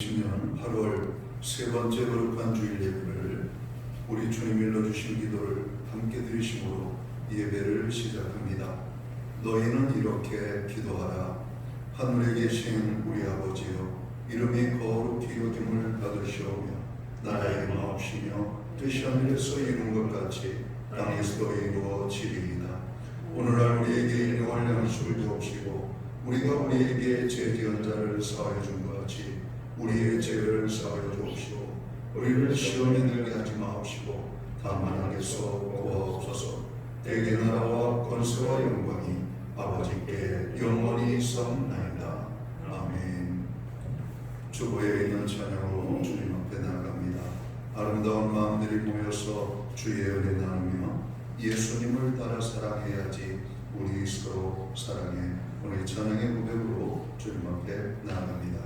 2020년 8월 세 번째 거룩한 주일 예배를 우리 주님 일러주신 기도를 함께 드리심으로 예배를 시작합니다. 너희는 이렇게 기도하라. 하늘에 계신 우리 아버지여, 이름이 거룩히 여김을 받으시오며 나라의 마옵시며 뜻이 하늘에서 이룬 것 같이 땅에서도 이루어지리이다. 오늘날 우리에게 일용할 양식을 주옵시고 우리가 우리에게 죄지은 자를 사하여 준 것 같이 우리의 죄를 사하여 주옵시고 우리를 시험에 들게 하지 마옵시고 다만 악에서 구하옵소서. 대개 나라와 권세와 영광이 아버지께 영원히 있사옵나이다. 아멘. 주보에 있는 찬양으로 주님 앞에 나아갑니다. 아름다운 마음들이 모여서 주의 은혜 나누며 예수님을 따라 사랑해야지 우리 서로 사랑해. 오늘 찬양의 고백으로 주님 앞에 나아갑니다.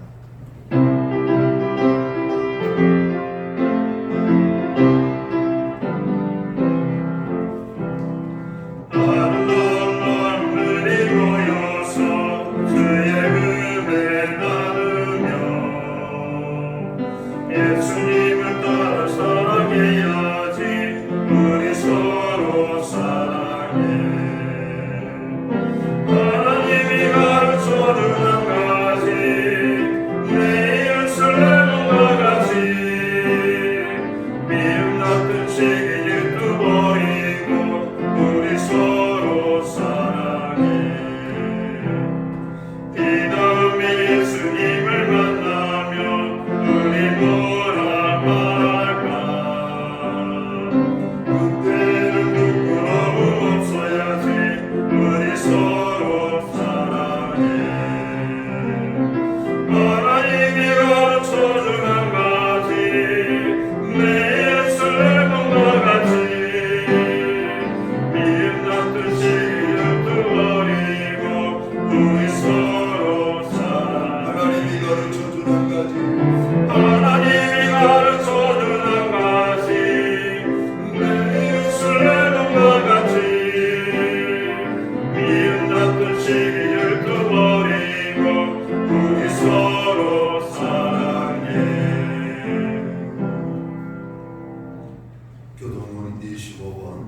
교동문 25번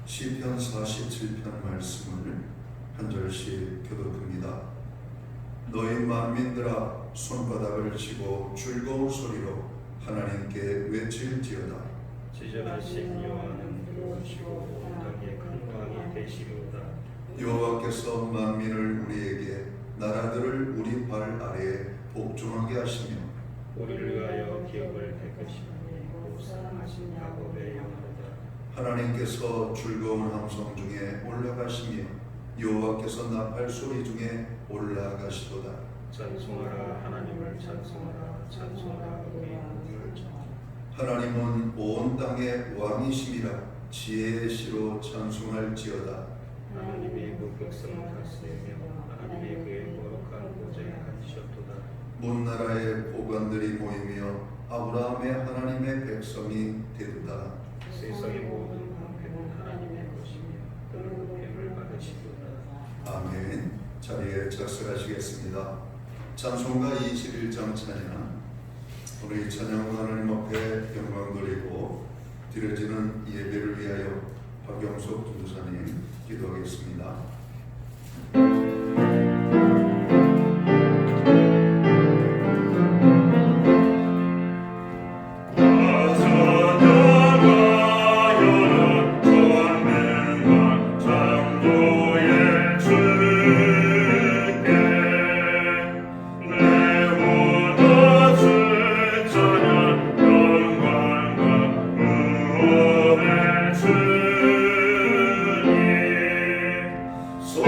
시편 47편 말씀을 한 절씩 교독합니다. 너희 만민들아, 손바닥을 치고 즐거운 소리로 하나님께 외칠지어다. 지존하신 여호와는 부르시고 온 땅에 큰 왕이 되시리로다. 여호와께서 만민을 우리에게, 나라들을 우리 발 아래에 복종하게 하시며 우리를 위하여 기업을 베푸시니 사랑하신 야곱의 영화로다. 하나님께서 즐거운 함성 중에 올라가시며 여호와께서 나팔 소리 중에 올라가시도다. 찬송하라, 하나님을 찬송하라, 찬송하라, 우리 하나님을 찬송하라. 하나님은 온 땅의 왕이심이라 지혜의 시로 찬송할지어다. 하나님이 그 백성을 다스리며 하나님이 그의 거룩한 보좌에 앉으셨도다. 문나라의 고관들이 모이며 아브라함의 하나님의 백성이 되도다. 세상의 모든 방패는 하나님의 것이며 그는 뱀을 받으시도다. 아멘. 자리에 착석하시겠습니다. 찬송가 21장 찬양. 오늘 이 찬양으로 하나님 앞에 영광 돌리고 드려지는 예배를 위하여 박영석 전도사님 기도하겠습니다. 손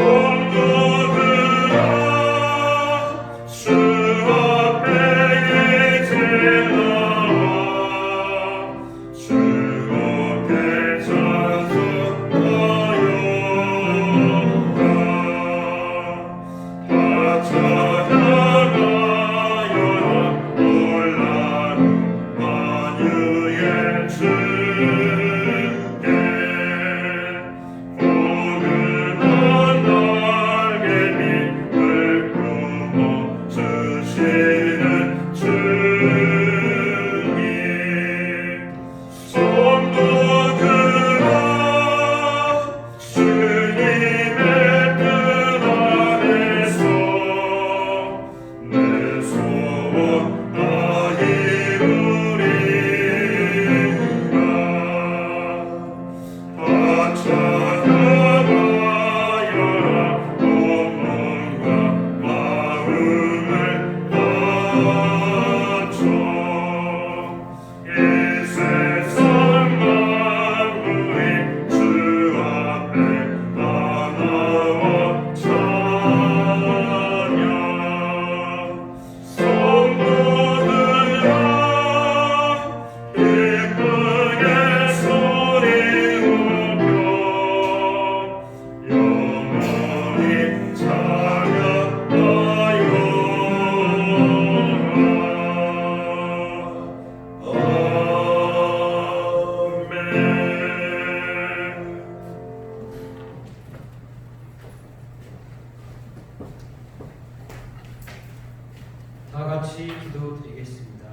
다 같이 기도드리겠습니다.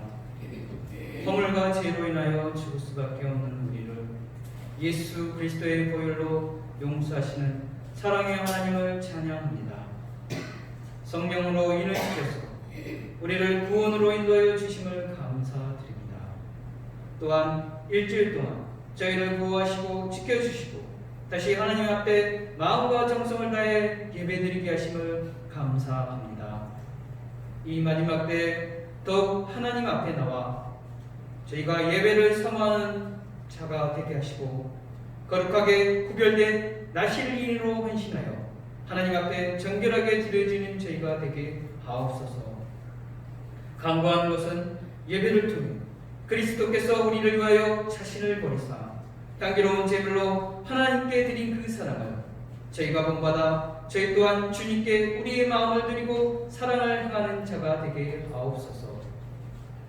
허물과 죄로 인하여 죽을 수밖에 없는 우리를 예수 그리스도의 보혈로 용서하시는 사랑의 하나님을 찬양합니다. 성령으로 인을시켜서 우리를 구원으로 인도하여 주심을 감사드립니다. 또한 일주일 동안 저희를 구호하시고 지켜주시고 다시 하나님 앞에 마음과 정성을 다해 예배드리게 하심을 감사합니다. 이 마지막 때 더욱 하나님 앞에 나와 저희가 예배를 사모하는 자가 되게 하시고 거룩하게 구별된 나실인으로 헌신하여 하나님 앞에 정결하게 드려지는 저희가 되게 하옵소서. 간구하는 것은 예배를 통해 그리스도께서 우리를 위하여 자신을 버리사 향기로운 제물로 하나님께 드린 그 사랑을 저희가 본받아 저희 또한 주님께 우리의 마음을 드리고 사랑을 행하는 자가 되게 하옵소서.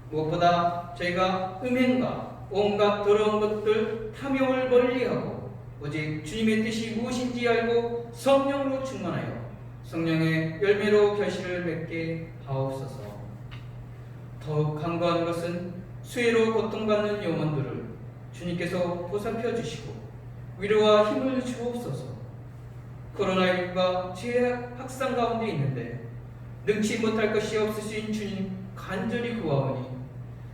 무엇보다 저희가 음행과 온갖 더러운 것들 탐욕을 멀리하고 오직 주님의 뜻이 무엇인지 알고 성령으로 충만하여 성령의 열매로 결실을 맺게 하옵소서. 더욱 간구하는 것은 수혜로 고통받는 영혼들을 주님께서 보살펴 주시고 위로와 힘을 주옵소서. 코로나19가 죄악 확산 가운데 있는데 능치 못할 것이 없으신 주님 간절히 구하오니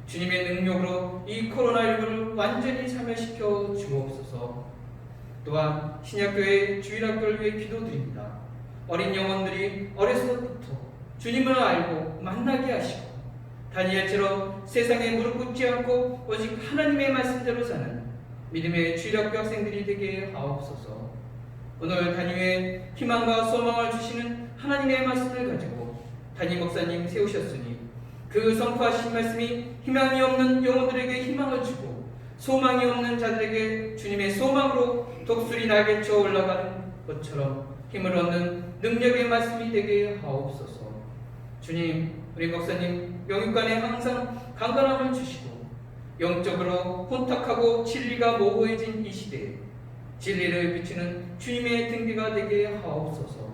주님의 능력으로 이 코로나19를 완전히 사멸시켜 주옵소서. 또한 신약교회 주일학교를 위해 기도드립니다. 어린 영혼들이 어려서부터 주님을 알고 만나게 하시고 다니엘처럼 세상에 무릎 꿇지 않고 오직 하나님의 말씀대로 사는 믿음의 주일학교 학생들이 되게 하옵소서. 오늘 단위에 희망과 소망을 주시는 하나님의 말씀을 가지고 단위 목사님 세우셨으니 그 선포하신 말씀이 희망이 없는 영혼들에게 희망을 주고 소망이 없는 자들에게 주님의 소망으로 독수리 날개쳐 올라가는 것처럼 힘을 얻는 능력의 말씀이 되게 하옵소서. 주님, 우리 목사님 영육간에 항상 강건함을 주시고 영적으로 혼탁하고 진리가 모호해진 이 시대에 진리를 비추는 주님의 등대가 되게 하옵소서.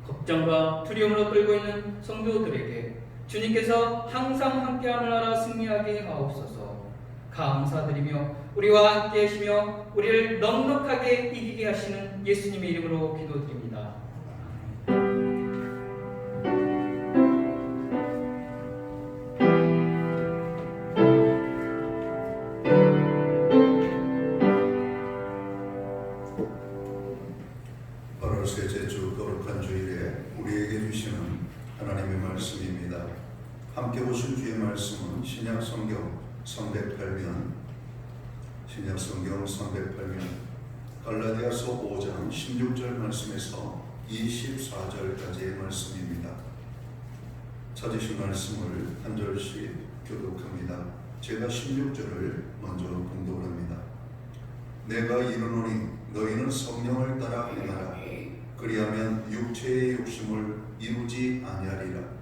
걱정과 두려움으로 떨고 있는 성도들에게 주님께서 항상 함께함을 알아 승리하게 하옵소서. 감사드리며 우리와 함께 하시며 우리를 넉넉하게 이기게 하시는 예수님의 이름으로 기도드립니다. 셋째 주 거룩한 주일에 우리에게 주시는 하나님의 말씀입니다. 함께 보신 주의 말씀은 신약성경 308면 갈라디아서 5장 16절 말씀에서 24절까지의 말씀입니다. 찾으신 말씀을 한 절씩 교독합니다. 제가 16절을 먼저 봉독을 합니다. 내가 이르노니 너희는 성령을 따라 행하라. 그리하면 육체의 욕심을 이루지 아니하리라.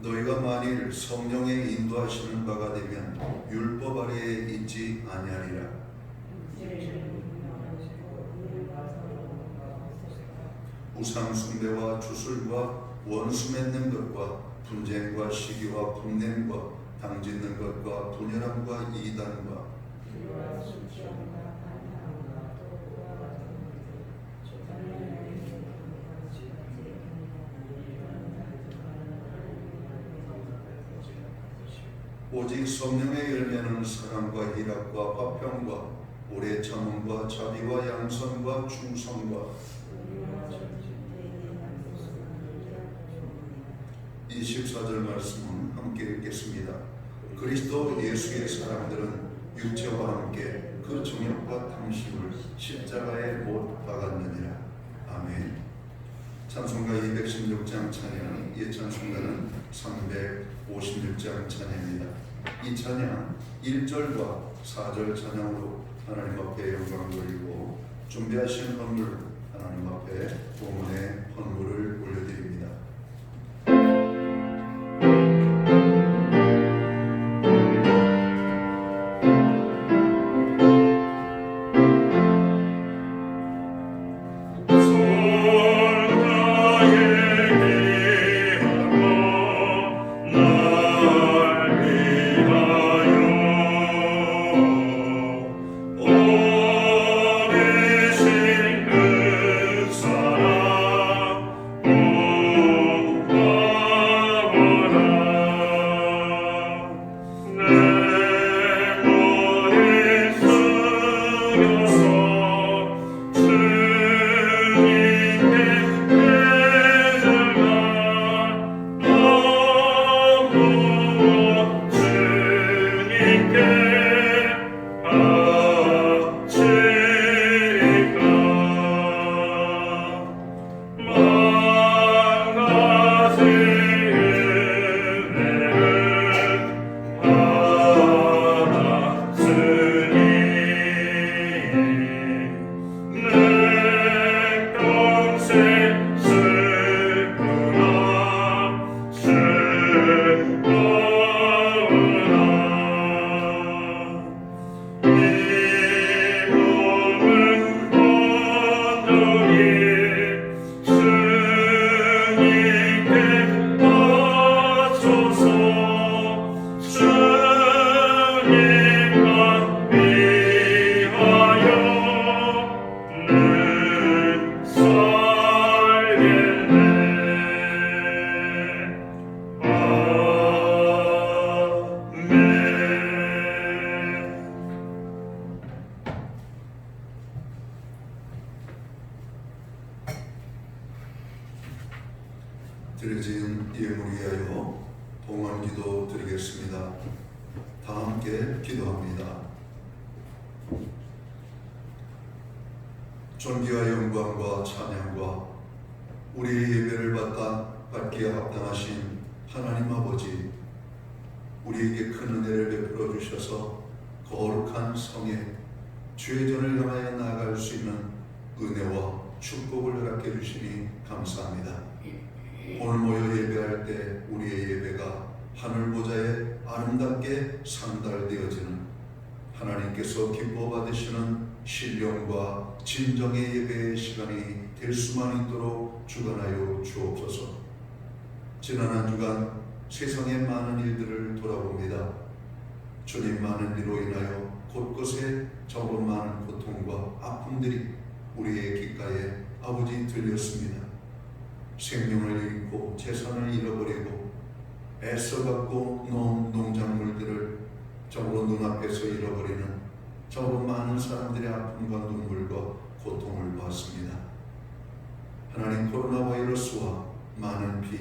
너희가 만일 성령의 인도하시는 바가 되면 율법 아래에 있지 아니하리라. 우상 숭배와 주술과 원수 맺는 것과 분쟁과 시기와 분냄과 당짓는 것과 분열함과 이단과 오직 성령의 열매는 사랑과 희락과 화평과 오래 참음과 자비와 양선과 충성과 24절 말씀은 함께 읽겠습니다. 그리스도 예수의 사람들은 육체와 함께 그 정욕과 탐심을 십자가에 못 박았느니라. 아멘. 찬송가 216장 찬양, 예찬송가는 356장 찬양입니다. 이 찬양 1절과 4절 찬양으로 하나님 앞에 영광 돌리고 준비하신 헌물 하나님 앞에 봉헌의 헌물을 올려드립니다. 드려진 예물 위하여 봉헌 기도 드리겠습니다. 다 함께 기도합니다. 존귀와 영광과 찬양과 우리의 예배를 받기에 합당하신 하나님 아버지, 우리에게 큰 은혜를 베풀어 주셔서 거룩한 성에 주의 전을 향하여 나아갈 수 있는 은혜와 축복을 허락해 주시니 감사합니다. 오늘 모여 예배할 때 우리의 예배가 하늘 보좌에 아름답게 상달되어지는 하나님께서 기뻐 받으시는 신령과 진정의 예배의 시간이 될 수만 있도록 주관하여 주옵소서. 지난 한 주간 세상의 많은 일들을 돌아봅니다. 주님 많은 일로 인하여 곳곳에 저로 많은 고통과 아픔들이 우리의 귓가에 아버지 들렸습니다. 생명을 잃고 재산을 잃어버리고 애써 갖고 놓은 농작물들을 저로 눈앞에서 잃어버리는 저로 많은 사람들의 아픔과 눈물과 고통을 봤습니다. 하나님, 코로나 바이러스와 많은 비,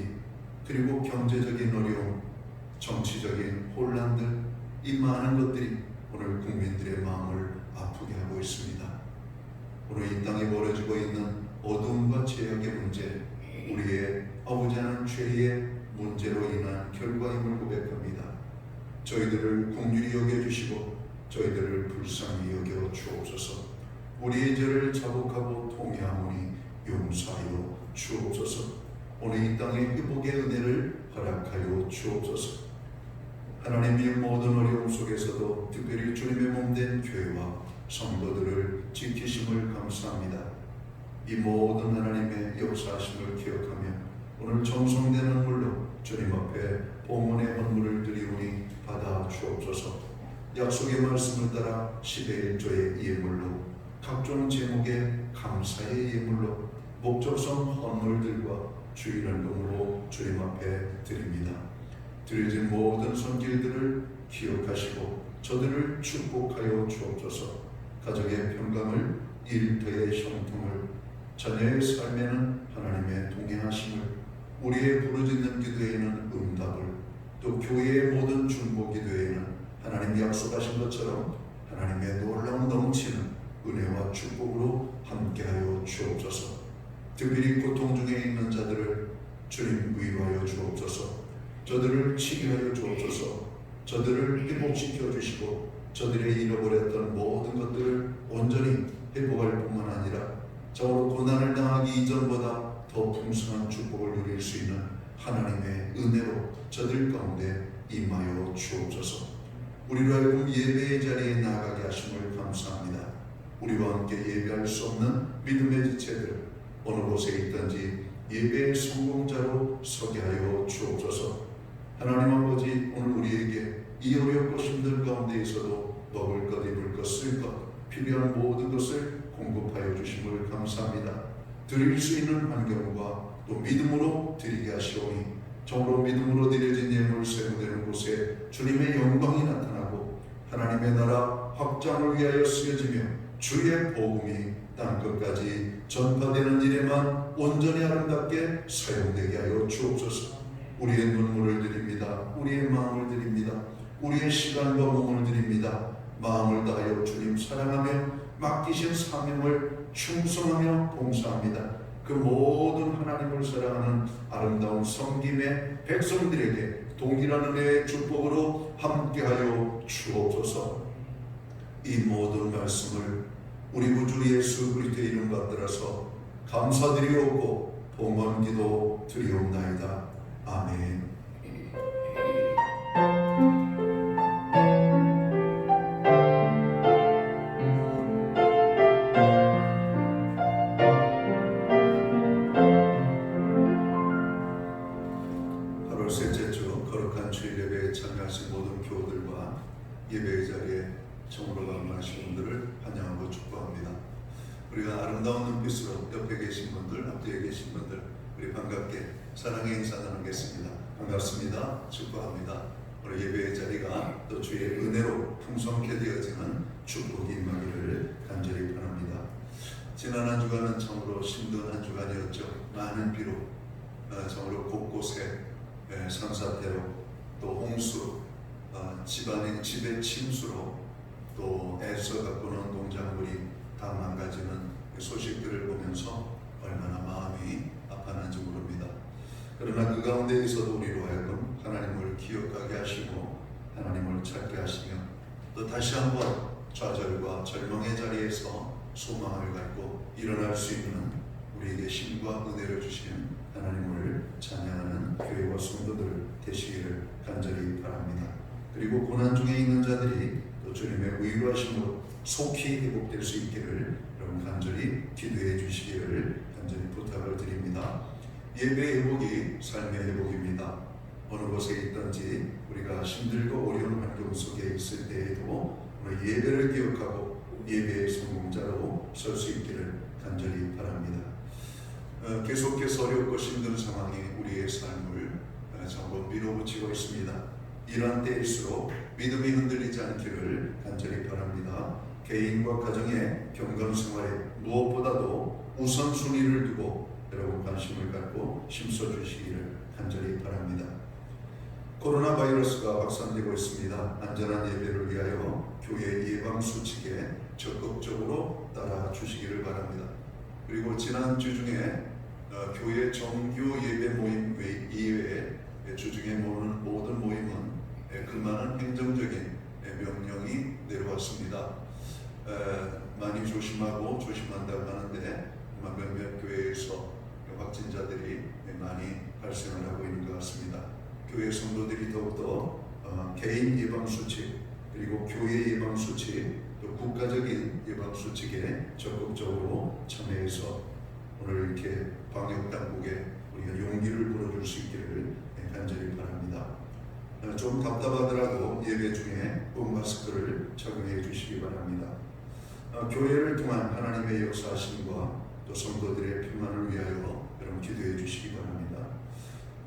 그리고 경제적인 어려움, 정치적인 혼란들, 이 많은 것들이 오늘 국민들의 마음을 아프게 하고 있습니다. 오늘 이 땅에 벌어지고 있는 어둠과 죄악의 문제, 우리의 아버지 하나님 죄의 문제로 인한 결과임을 고백합니다. 저희들을 긍휼히 여겨주시고 저희들을 불쌍히 여겨 주옵소서. 우리의 죄를 자복하고 통회하오니 용서하여 주옵소서. 오늘 이 땅의 회복의 은혜를 허락하여 주옵소서. 하나님의 모든 어려움 속에서도 특별히 주님의 몸된 교회와 성도들을 지키심을 감사합니다. 이 모든 하나님의 역사하심을 기억하며 오늘 정성되는 물로 주님 앞에 봉헌의 헌물을 드리오니 받아 주옵소서. 약속의 말씀을 따라 10의 1조의 예물로 각종 제목의 감사의 예물로 목적성 헌물들과 주일헌금으로 주님 앞에 드립니다. 드려진 모든 손길들을 기억하시고 저들을 축복하여 주옵소서. 가정의 평강을, 일터의 형통을, 자녀의 삶에는 하나님의 동행하심을, 우리의 부르짖는 기도에는 응답을, 또 교회의 모든 중보 기도에는 하나님 약속하신 것처럼 하나님의 놀라운 넘치는 은혜와 축복으로 함께하여 주옵소서. 특별히 고통 중에 있는 자들을 주님 위로하여 주옵소서. 저들을 치유하여 주옵소서. 저들을 회복시켜 주시고 저들의 잃어버렸던 모든 것들을 온전히 회복할 뿐만 아니라 저로 고난을 당하기 이전보다 더 풍성한 축복을 누릴 수 있는 하나님의 은혜로 저들 가운데 임하여 주옵소서. 우리로 하여금 예배의 자리에 나아가게 하심을 감사합니다. 우리와 함께 예배할 수 없는 믿음의 지체들, 어느 곳에 있든지 예배의 성공자로 서게 하여 주옵소서. 하나님 아버지, 오늘 우리에게 이 어렵고 힘든 가운데에서도 먹을 것, 입을 것, 쓸 것, 필요한 모든 것을 공급하여 주심을 감사합니다. 드릴 수 있는 환경과 또 믿음으로 드리게 하시오니 정으로 믿음으로 드려진 예물 세무되는 곳에 주님의 영광이 나타나고 하나님의 나라 확장을 위하여 쓰여지며 주의 복음이 땅끝까지 전파되는 일에만 온전히 아름답게 사용되게 하여 주옵소서. 우리의 눈물을 드립니다. 우리의 마음을 드립니다. 우리의 시간과 몸을 드립니다. 마음을 다하여 주님 사랑하며 맡기신 사명을 충성하며 봉사합니다. 그 모든 하나님을 사랑하는 아름다운 섬김의 백성들에게 동일한 은혜의 축복으로 함께하여 주옵소서. 이 모든 말씀을 우리 구주 예수 그리스도의 이름 받들어서 감사드리옵고 봉헌기도 드리옵나이다. 아멘. 셋째 주 거룩한 주일 예배에 참여하신 모든 교우들과 예배의 자리에 정으로 방문하신 분들을 환영하고 축복합니다. 우리가 아름다운 눈빛으로 옆에 계신 분들, 앞뒤에 계신 분들 우리 반갑게 사랑의 인사 나누겠습니다. 반갑습니다. 축복합니다. 오늘 예배의 자리가 또 주의 은혜로 풍성케 되어지는 축복이 임하기를 간절히 바랍니다. 지난 한 주간은 참으로 힘든 한 주간이었죠. 많은 비로 참으로 곳곳에 산사태로 또 홍수, 집의 침수로 또 애써 가꾸는 농작물이 다 망가지는 소식들을 보면서 얼마나 마음이 아팠는지 모릅니다. 그러나 그 가운데에서도 우리로 하여금 하나님을 기억하게 하시고 하나님을 찾게 하시며 또 다시 한번 좌절과 절망의 자리에서 소망을 갖고 일어날 수 있는 우리에게 힘과 은혜를 주신 하나님을 찬양하는 교회와 성도들 되시기를 간절히 바랍니다. 그리고 고난 중에 있는 자들이 또 주님의 위로하심으로 속히 회복될 수 있기를 여러분 간절히 기도해 주시기를 간절히 부탁을 드립니다. 예배 회복이 삶의 회복입니다. 어느 곳에 있든지 우리가 힘들고 어려운 환경 속에 있을 때에도 오늘 예배를 기억하고 예배의 성공자로 설 수 있기를 간절히 바랍니다. 계속해서 어렵고 힘든 상황이 우리의 삶을 전부 밀어붙이고 있습니다. 이러한 때일수록 믿음이 흔들리지 않기를 간절히 바랍니다. 개인과 가정의 경건생활에 무엇보다도 우선순위를 두고 여러분 관심을 갖고 힘써주시기를 간절히 바랍니다. 코로나 바이러스가 확산되고 있습니다. 안전한 예배를 위하여 교회 예방수칙에 적극적으로 따라주시기를 바랍니다. 그리고 지난주 중에 교회 정규 예배 모임 이외에 주중에 모는 모든 모임은 그 많은 행정적인 명령이 내려왔습니다. 많이 조심하고 조심한다고 하는데 몇몇 교회에서 확진자들이 많이 발생을 하고 있는 것 같습니다. 교회 성도들이 더욱더 개인 예방수칙 그리고 교회 예방수칙 또 국가적인 예방수칙에 적극적으로 참여해서 오늘 이렇게 방역당국에 우리가 용기를 불어줄 수 있기를 간절히 바랍니다. 좀 답답하더라도 예배 중에 꼭 마스크를 착용해 주시기 바랍니다. 교회를 통한 하나님의 역사하심과 또 성도들의 평안을 위하여 여러분 기도해 주시기 바랍니다.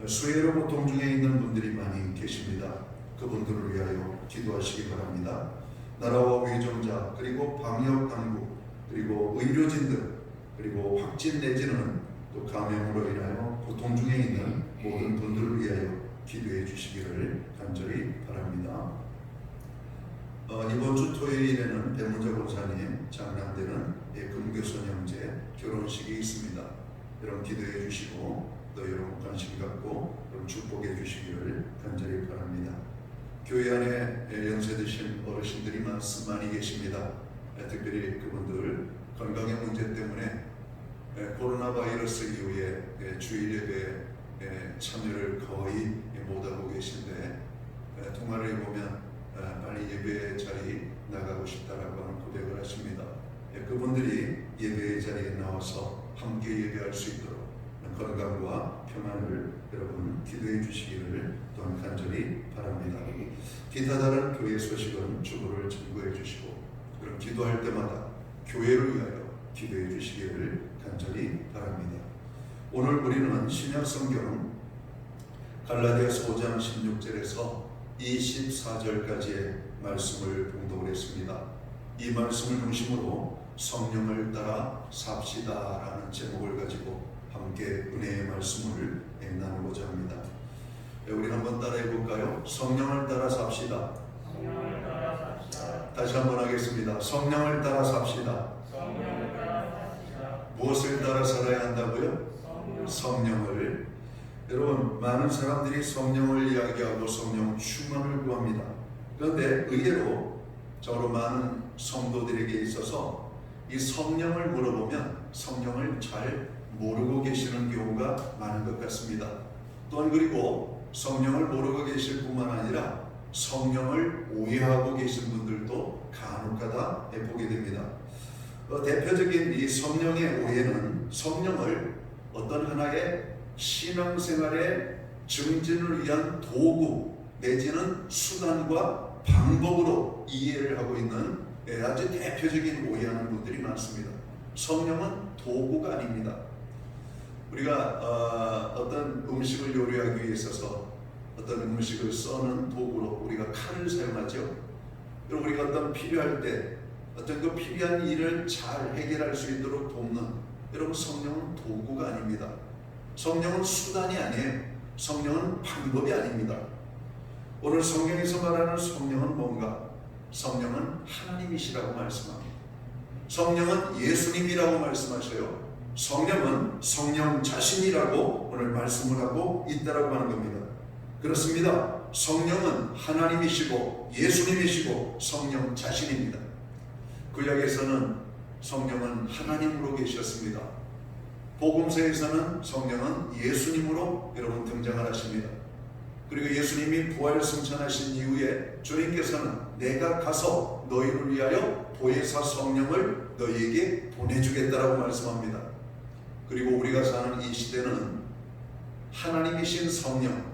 수혜로 고통 중에 있는 분들이 많이 계십니다. 그분들을 위하여 기도하시기 바랍니다. 나라와 위정자, 그리고 방역 당국, 그리고 의료진들, 그리고 확진 내지는 또 감염으로 인하여 고통 중에 있는 모든 분들을 위하여 기도해 주시기를 간절히 바랍니다. 이번 주 토요일에는 배문자 권사님 장남되는 금교선 형제 결혼식이 있습니다. 여러분 기도해 주시고 또 여러분 관심 갖고 여러분 축복해 주시기를 간절히 바랍니다. 교회 안에 연세 드신 어르신들이 많이 계십니다. 특별히 그분들 건강의 문제 때문에 코로나 바이러스 이후에 주일 예배에 참여를 거의 못하고 계신데 통화를 해보면 빨리 예배 자리 나가고 싶다라고 하는 고백을 하십니다. 그분들이 예배의 자리에 나와서 함께 예배할 수 있도록 건강과 평안을 여러분 기도해 주시기를 또한 간절히 바랍니다. 기타 다른 교회 소식은 주보를 참고해 주시고 그럼 기도할 때마다 교회를 위하여 기도해 주시기를 간절히 바랍니다. 오늘 우리는 신약 성경 갈라디아서 5장 16절에서 24절까지의 말씀을 봉독을 했습니다. 이 말씀을 중심으로 성령을 따라 삽시다라는 제목을 가지고 함께 은혜의 말씀을 나누고자 합니다. 우리 한번 따라해 볼까요? 성령을 따라 삽시다. 성령을 따라 삽시다. 다시 한번 하겠습니다. 성령을 따라 삽시다. 성령을 따라 삽시다. 무엇을 따라 살아야 한다고요? 성령을. 여러분, 많은 사람들이 성령을 이야기하고 성령 충만을 구합니다. 그런데 의외로 저로 많은 성도들에게 있어서 이 성령을 물어보면 성령을 잘 모르고 계시는 경우가 많은 것 같습니다. 또한 그리고 성령을 모르고 계실 뿐만 아니라 성령을 오해하고 계신 분들도 간혹가다 보게 됩니다. 대표적인 이 성령의 오해는 성령을 어떤 하나의 신앙생활의 증진을 위한 도구 내지는 수단과 방법으로 이해를 하고 있는 아주 대표적인 오해하는 분들이 많습니다. 성령은 도구가 아닙니다. 우리가 어떤 음식을 요리하기 위해 있어서 어떤 음식을 써는 도구로 우리가 칼을 사용하죠. 그리고 우리가 어떤 필요할 때 어떤 그 필요한 일을 잘 해결할 수 있도록 돕는 여러분 성령은 도구가 아닙니다. 성령은 수단이 아니에요. 성령은 방법이 아닙니다. 오늘 성경에서 말하는 성령은 뭔가? 성령은 하나님이시라고 말씀합니다. 성령은 예수님이라고 말씀하셔요. 성령은 성령 자신이라고 오늘 말씀을 하고 있다라고 하는 겁니다. 그렇습니다. 성령은 하나님이시고 예수님이시고 성령 자신입니다. 구약에서는 성령은 하나님으로 계셨습니다. 복음서에서는 성령은 예수님으로 여러분 등장을 하십니다. 그리고 예수님이 부활 승천하신 이후에 주님께서는 내가 가서 너희를 위하여 보혜사 성령을 너희에게 보내주겠다라고 말씀합니다. 그리고 우리가 사는 이 시대는 하나님이신 성령,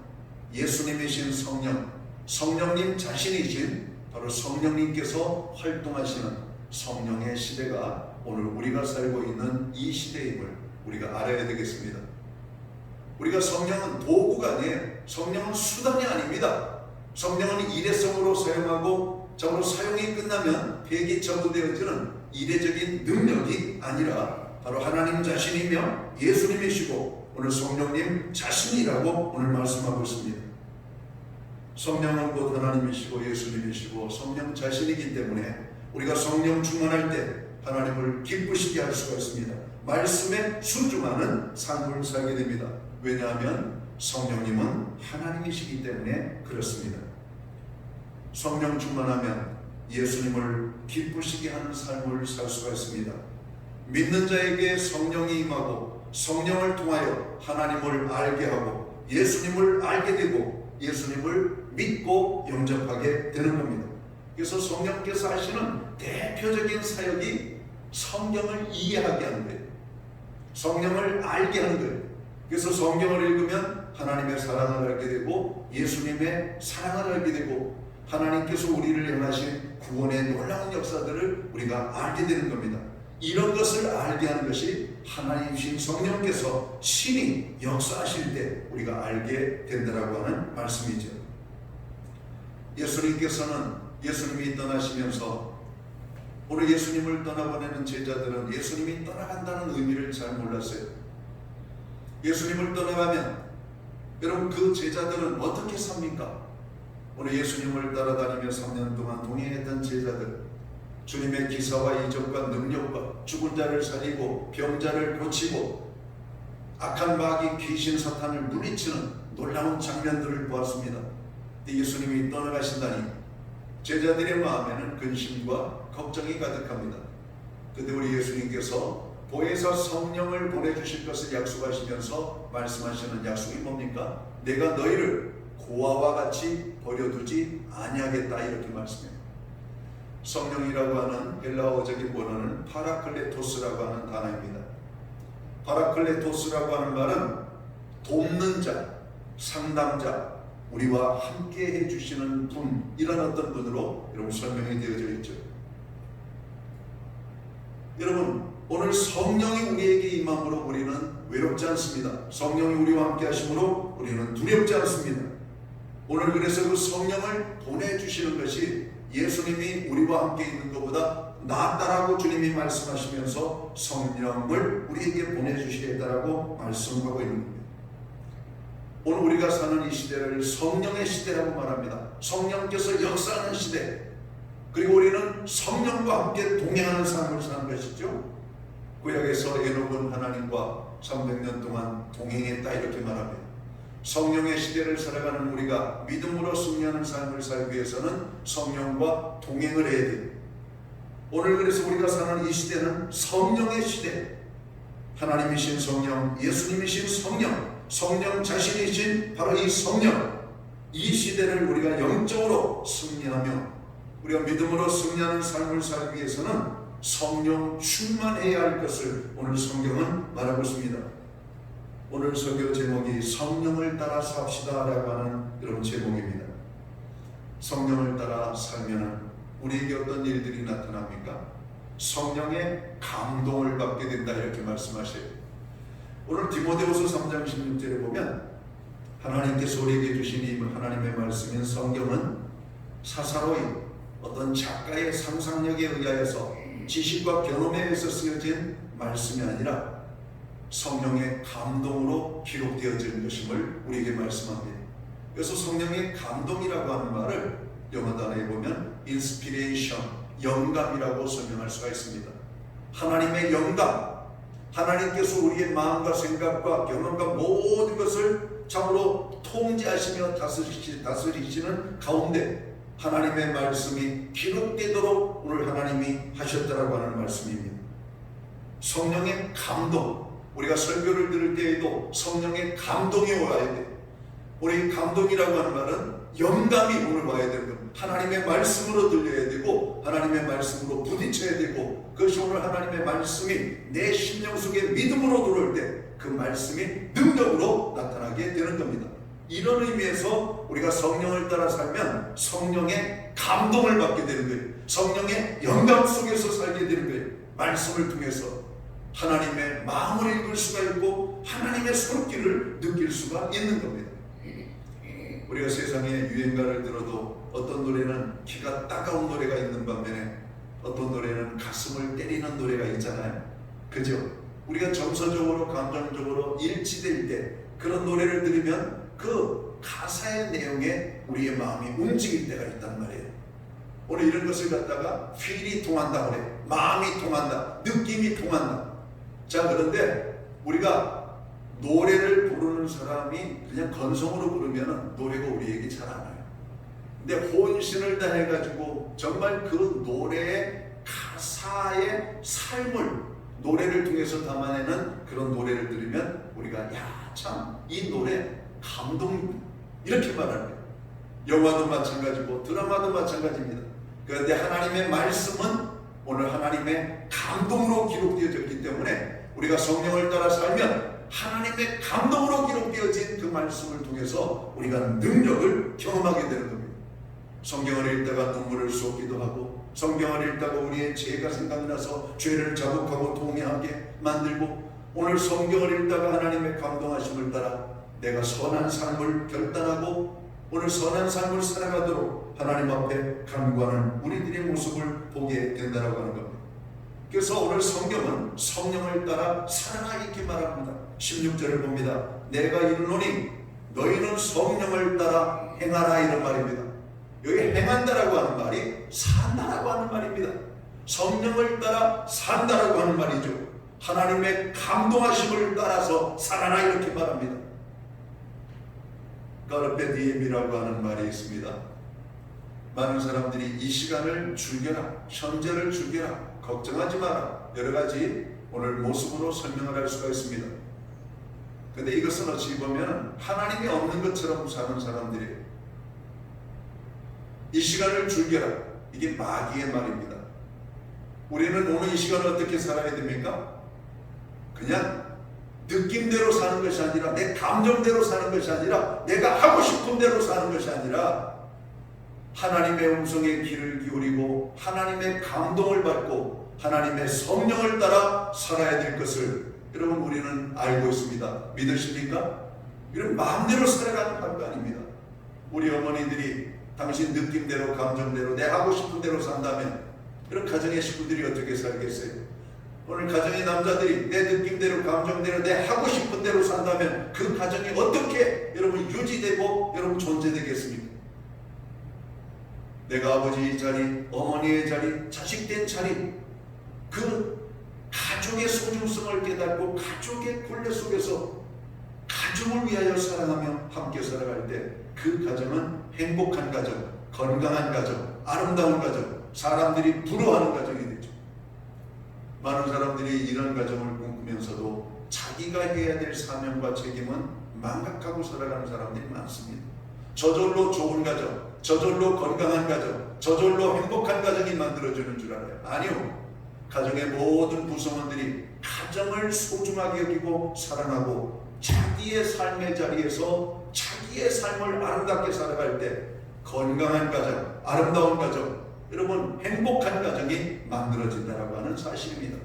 예수님이신 성령, 성령님 자신이신 바로 성령님께서 활동하시는 성령의 시대가 오늘 우리가 살고 있는 이 시대임을 우리가 알아야 되겠습니다. 우리가 성령은 도구가 아니에요. 성령은 수단이 아닙니다. 성령은 일회성으로 사용하고 적으로 사용이 끝나면 폐기 처분되어지는 이례적인 능력이 아니라 바로 하나님 자신이며 예수님이시고 오늘 성령님 자신이라고 오늘 말씀하고 있습니다. 성령은 곧 하나님이시고 예수님이시고 성령 자신이기 때문에 우리가 성령 충만할 때 하나님을 기쁘시게 할 수가 있습니다. 말씀에 순종하는 삶을 살게 됩니다. 왜냐하면 성령님은 하나님이시기 때문에 그렇습니다. 성령 충만하면 예수님을 기쁘시게 하는 삶을 살 수가 있습니다. 믿는 자에게 성령이 임하고 성령을 통하여 하나님을 알게 하고 예수님을 알게 되고 예수님을 믿고 영접하게 되는 겁니다. 그래서 성령께서 하시는 대표적인 사역이 성경을 이해하게 하는 거예요. 성령을 알게 하는 거예요. 그래서 성경을 읽으면 하나님의 사랑을 알게 되고 예수님의 사랑을 알게 되고 하나님께서 우리를 행하신 구원의 놀라운 역사들을 우리가 알게 되는 겁니다. 이런 것을 알게 하는 것이 하나님이신 성령께서 신이 역사하실 때 우리가 알게 된다라고 하는 말씀이죠. 예수님이 떠나시면서 오늘 예수님을 떠나보내는 제자들은 예수님이 떠나간다는 의미를 잘 몰랐어요. 예수님을 떠나가면 여러분 그 제자들은 어떻게 삽니까? 오늘 예수님을 따라다니며 3년 동안 동행했던 제자들, 주님의 기사와 이적과 능력과 죽은 자를 살리고 병자를 고치고 악한 마귀 귀신 사탄을 물리치는 놀라운 장면들을 보았습니다. 예수님이 떠나가신다니 제자들의 마음에는 근심과 걱정이 가득합니다. 그런데 우리 예수님께서 보혜사 성령을 보내주실 것을 약속하시면서 말씀하시는 약속이 뭡니까? 내가 너희를 고아와 같이 버려두지 아니하겠다, 이렇게 말씀해요. 성령이라고 하는 헬라어적인 원어는 파라클레토스라고 하는 단어입니다. 파라클레토스라고 하는 말은 돕는 자, 상담자, 우리와 함께 해주시는 분, 이런 어떤 분으로 여러분 설명이 되어져 있죠. 여러분 오늘 성령이 우리에게 임함으로 우리는 외롭지 않습니다. 성령이 우리와 함께 하심으로 우리는 두렵지 않습니다. 오늘 그래서 그 성령을 보내주시는 것이 예수님이 우리와 함께 있는 것보다 낫다라고 주님이 말씀하시면서 성령을 우리에게 보내주시겠다라고 말씀하고 있는 겁니다. 오늘 우리가 사는 이 시대를 성령의 시대라고 말합니다. 성령께서 역사하는 시대, 그리고 우리는 성령과 함께 동행하는 삶을 사는 것이죠. 구약에서 에녹은 하나님과 300년 동안 동행했다, 이렇게 말합니다. 성령의 시대를 살아가는 우리가 믿음으로 승리하는 삶을 살기 위해서는 성령과 동행을 해야 돼요. 오늘 그래서 우리가 사는 이 시대는 성령의 시대, 하나님이신 성령, 예수님이신 성령, 성령 자신이신 바로 이 성령, 이 시대를 우리가 영적으로 승리하며 우리가 믿음으로 승리하는 삶을 살기 위해서는 성령 충만해야 할 것을 오늘 성경은 말하고 있습니다. 오늘 설교 제목이 성령을 따라 삽시다 라고 하는 이런 제목입니다. 성령을 따라 살면 우리에게 어떤 일들이 나타납니까? 성령의 감동을 받게 된다, 이렇게 말씀하셔요. 오늘 디모데후서 3장 16절에 보면 하나님께서 우리에게 주신 이 하나님의 말씀인 성경은 사사로이 어떤 작가의 상상력에 의하여서 지식과 경험에 의해서 쓰여진 말씀이 아니라 성령의 감동으로 기록되어진 것임을 우리에게 말씀합니다. 그래서 성령의 감동이라고 하는 말을 영어 단어에 보면 inspiration, 영감이라고 설명할 수가 있습니다. 하나님의 영감, 하나님께서 우리의 마음과 생각과 경험과 모든 것을 참으로 통제하시며 다스리시는 가운데 하나님의 말씀이 기록되도록 오늘 하나님이 하셨다라고 하는 말씀입니다. 성령의 감동, 우리가 설교를 들을 때에도 성령의 감동이 와야 돼. 우리 감동이라고 하는 말은 영감이 오늘 와야 되는 겁니다. 하나님의 말씀으로 들려야 되고 하나님의 말씀으로 부딪혀야 되고, 그것이 오늘 하나님의 말씀이 내 심령 속에 믿음으로 들어올 때 그 말씀이 능력으로 나타나게 되는 겁니다. 이런 의미에서 우리가 성령을 따라 살면 성령의 감동을 받게 되는 거예요. 성령의 영감 속에서 살게 되는 거예요. 말씀을 통해서 하나님의 마음을 읽을 수가 있고 하나님의 손길을 느낄 수가 있는 겁니다. 우리가 세상에 유행가를 들어도 어떤 노래는 귀가 따가운 노래가 있는 반면에 어떤 노래는 가슴을 때리는 노래가 있잖아요. 그죠? 우리가 정서적으로 감정적으로 일치될 때 그런 노래를 들으면 그 가사의 내용에 우리의 마음이 움직일 때가 있단 말이에요. 오늘 이런 것을 갖다가 필이 통한다 그래. 마음이 통한다. 느낌이 통한다. 자, 그런데 우리가 노래를 부르는 사람이 그냥 건성으로 부르면 노래가 우리에게 잘 안 와요. 근데 혼신을 다해가지고 정말 그 노래의 가사의 삶을 노래를 통해서 담아내는 그런 노래를 들으면 우리가 야, 참 이 노래 감동입니다, 이렇게 말하는 거예요. 영화도 마찬가지고 드라마도 마찬가지입니다. 그런데 하나님의 말씀은 오늘 하나님의 감동으로 기록되어졌기 때문에 우리가 성령을 따라 살면 하나님의 감동으로 기록되어진 그 말씀을 통해서 우리가 능력을 경험하게 되는 겁니다. 성경을 읽다가 눈물을 쏟기도 하고, 성경을 읽다가 우리의 죄가 생각나서 죄를 자복하고 통회하게 만들고, 오늘 성경을 읽다가 하나님의 감동하심을 따라 내가 선한 삶을 결단하고 오늘 선한 삶을 살아가도록 하나님 앞에 간구하는 우리들의 모습을 보게 된다고 하는 겁니다. 그래서 오늘 성경은 성령을 따라 살아라 이렇게 말합니다. 16절을 봅니다. 내가 이르노니 너희는 성령을 따라 행하라 이런 말입니다. 여기 행한다라고 하는 말이 산다라고 하는 말입니다. 성령을 따라 산다라고 하는 말이죠. 하나님의 감동하심을 따라서 살아라 이렇게 말합니다. 까르페 디엠이라고 하는 말이 있습니다. 많은 사람들이 이 시간을 즐겨라, 현재를 즐겨라, 걱정하지 마라, 여러 가지 오늘 모습으로 설명을 할 수가 있습니다. 근데 이것은 어찌 보면 하나님이 없는 것처럼 사는 사람들이에요. 이 시간을 즐겨라, 이게 마귀의 말입니다. 우리는 오늘 이 시간을 어떻게 살아야 됩니까? 그냥 느낌대로 사는 것이 아니라, 내 감정대로 사는 것이 아니라, 내가 하고 싶은 대로 사는 것이 아니라 하나님의 음성에 귀를 기울이고 하나님의 감동을 받고 하나님의 성령을 따라 살아야 될 것을 여러분 우리는 알고 있습니다. 믿으십니까? 이런 마음대로 살아가는 거 아닙니다. 우리 어머니들이 당신 느낌대로 감정대로 내 하고 싶은 대로 산다면 이런 가정의 식구들이 어떻게 살겠어요? 오늘 가정의 남자들이 내 느낌대로 감정대로 내 하고 싶은 대로 산다면 그 가정이 어떻게 여러분 유지되고 여러분 존재되겠습니까? 내가 아버지의 자리, 어머니의 자리, 자식된 자리, 그 가족의 소중성을 깨닫고 가족의 굴레 속에서 가족을 위하여 사랑하며 함께 살아갈 때 그 가정은 행복한 가정, 건강한 가정, 아름다운 가정, 사람들이 부러워하는 가정이 되죠. 많은 사람들이 이런 가정을 꿈꾸면서도 자기가 해야 될 사명과 책임은 망각하고 살아가는 사람들이 많습니다. 저절로 좋은 가정, 저절로 건강한 가정, 저절로 행복한 가정이 만들어지는 줄 알아요. 아니요. 가정의 모든 구성원들이 가정을 소중하게 여기고 사랑하고 자기의 삶의 자리에서 자기의 삶을 아름답게 살아갈 때 건강한 가정, 아름다운 가정, 여러분 행복한 가정이 만들어진다라고 하는 사실입니다.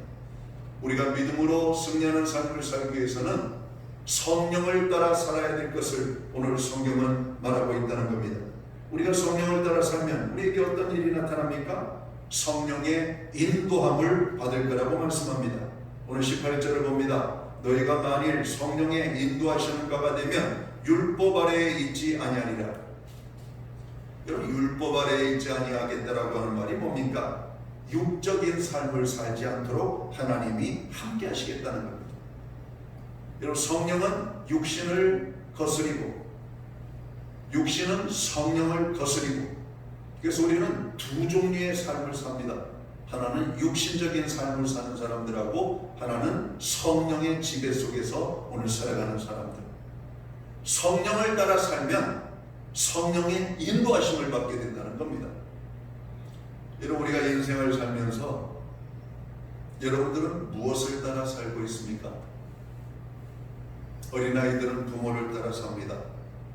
우리가 믿음으로 승리하는 삶을 살기 위해서는 성령을 따라 살아야 될 것을 오늘 성경은 말하고 있다는 겁니다. 우리가 성령을 따라 살면 우리에게 어떤 일이 나타납니까? 성령의 인도함을 받을 거라고 말씀합니다. 오늘 18절을 봅니다. 너희가 만일 성령의 인도하시는 바가 되면 율법 아래에 있지 아니하리라. 여러분 율법 아래에 있지 아니하겠다라고 하는 말이 뭡니까? 육적인 삶을 살지 않도록 하나님이 함께 하시겠다는 겁니다. 여러분 성령은 육신을 거스리고 육신은 성령을 거스리고, 그래서 우리는 두 종류의 삶을 삽니다. 하나는 육신적인 삶을 사는 사람들하고 하나는 성령의 지배 속에서 오늘 살아가는 사람들. 성령을 따라 살면 성령의 인도하심을 받게 된다는 겁니다. 여러분 우리가 인생을 살면서 여러분들은 무엇을 따라 살고 있습니까? 어린아이들은 부모를 따라 삽니다.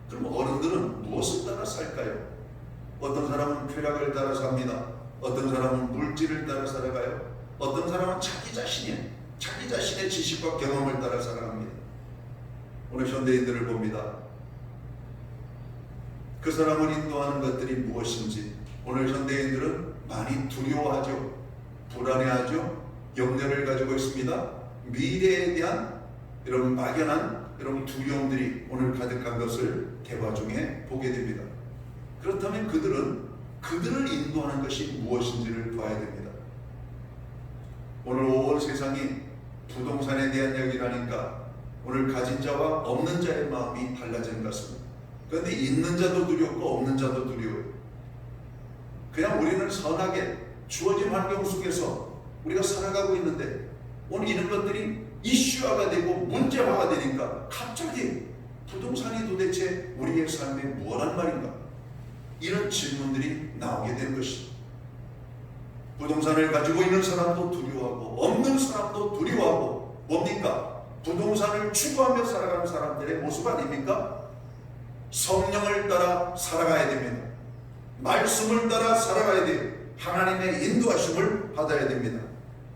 그럼 어른들은 무엇을 따라 살까요? 어떤 사람은 쾌락을 따라 삽니다. 어떤 사람은 물질을 따라 살아가요. 어떤 사람은 자기 자신의 지식과 경험을 따라 살아갑니다. 오늘 현대인들을 봅니다. 그 사람을 인도하는 것들이 무엇인지 오늘 현대인들은 많이 두려워하죠. 불안해하죠. 염려를 가지고 있습니다. 미래에 대한 이런 막연한 이런 두려움들이 오늘 가득한 것을 대화 중에 보게 됩니다. 그렇다면 그들을 인도하는 것이 무엇인지를 봐야 됩니다. 오늘 온 세상이 부동산에 대한 이야기를 하니까 오늘 가진 자와 없는 자의 마음이 달라지는 것 같습니다. 그런데 있는 자도 두렵고 없는 자도 두려워요. 그냥 우리는 선하게 주어진 환경 속에서 우리가 살아가고 있는데 오늘 이런 것들이 이슈화가 되고 문제화가 되니까 갑자기 부동산이 도대체 우리의 삶에 뭐란 말인가? 이런 질문들이 나오게 된 것이죠. 부동산을 가지고 있는 사람도 두려워하고 없는 사람도 두려워하고 뭡니까? 부동산을 추구하며 살아가는 사람들의 모습 아닙니까? 성령을 따라 살아가야 됩니다. 말씀을 따라 살아가야 돼요. 하나님의 인도하심을 받아야 됩니다.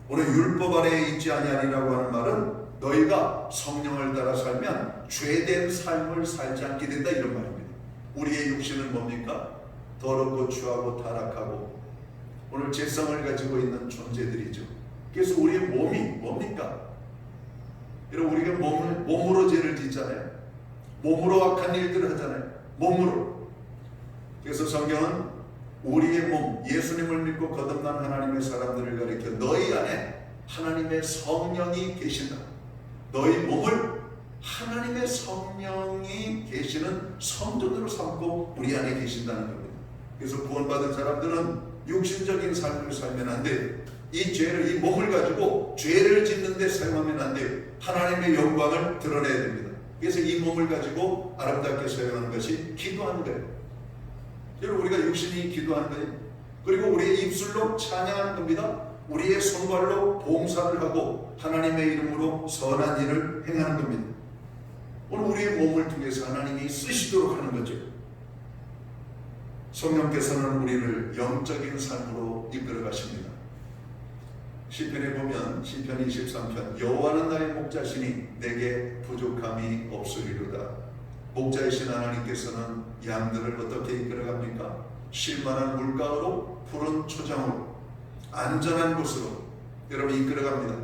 오늘 율법 아래에 있지 아니하리라고 하는 말은 너희가 성령을 따라 살면 죄된 삶을 살지 않게 된다, 이런 말입니다. 우리의 육신은 뭡니까? 더럽고 추하고 타락하고 오늘 죄성을 가지고 있는 존재들이죠. 그래서 우리의 몸이 뭡니까? 여러분, 우리가 몸으로 죄를 짓잖아요. 몸으로 악한 일들을 하잖아요. 몸으로. 그래서 성경은 우리의 몸, 예수님을 믿고 거듭난 하나님의 사람들을 가리켜 너희 안에 하나님의 성령이 계신다. 너희 몸을 하나님의 성령이 계시는 성도들로 삼고 우리 안에 계신다는 겁니다. 그래서 구원받은 사람들은 육신적인 삶을 살면 안 돼요. 이 죄를, 이 몸을 가지고 죄를 짓는 데 사용하면 안 돼요. 하나님의 영광을 드러내야 됩니다. 그래서 이 몸을 가지고 아름답게 사용하는 것이 기도하는 거예요. 여러분, 우리가 육신이 기도하는 거예요. 그리고 우리의 입술로 찬양하는 겁니다. 우리의 손발로 봉사를 하고 하나님의 이름으로 선한 일을 행하는 겁니다. 오늘 우리의 몸을 통해서 하나님이 쓰시도록 하는 거죠. 성령께서는 우리를 영적인 삶으로 이끌어 가십니다. 시편에 보면 시편 23편 여호와는 나의 목자시니 내게 부족함이 없으리로다. 목자이신 하나님께서는 양들을 어떻게 이끌어갑니까? 쉴만한 물가로 푸른 초장으로 안전한 곳으로 여러분 이끌어갑니다.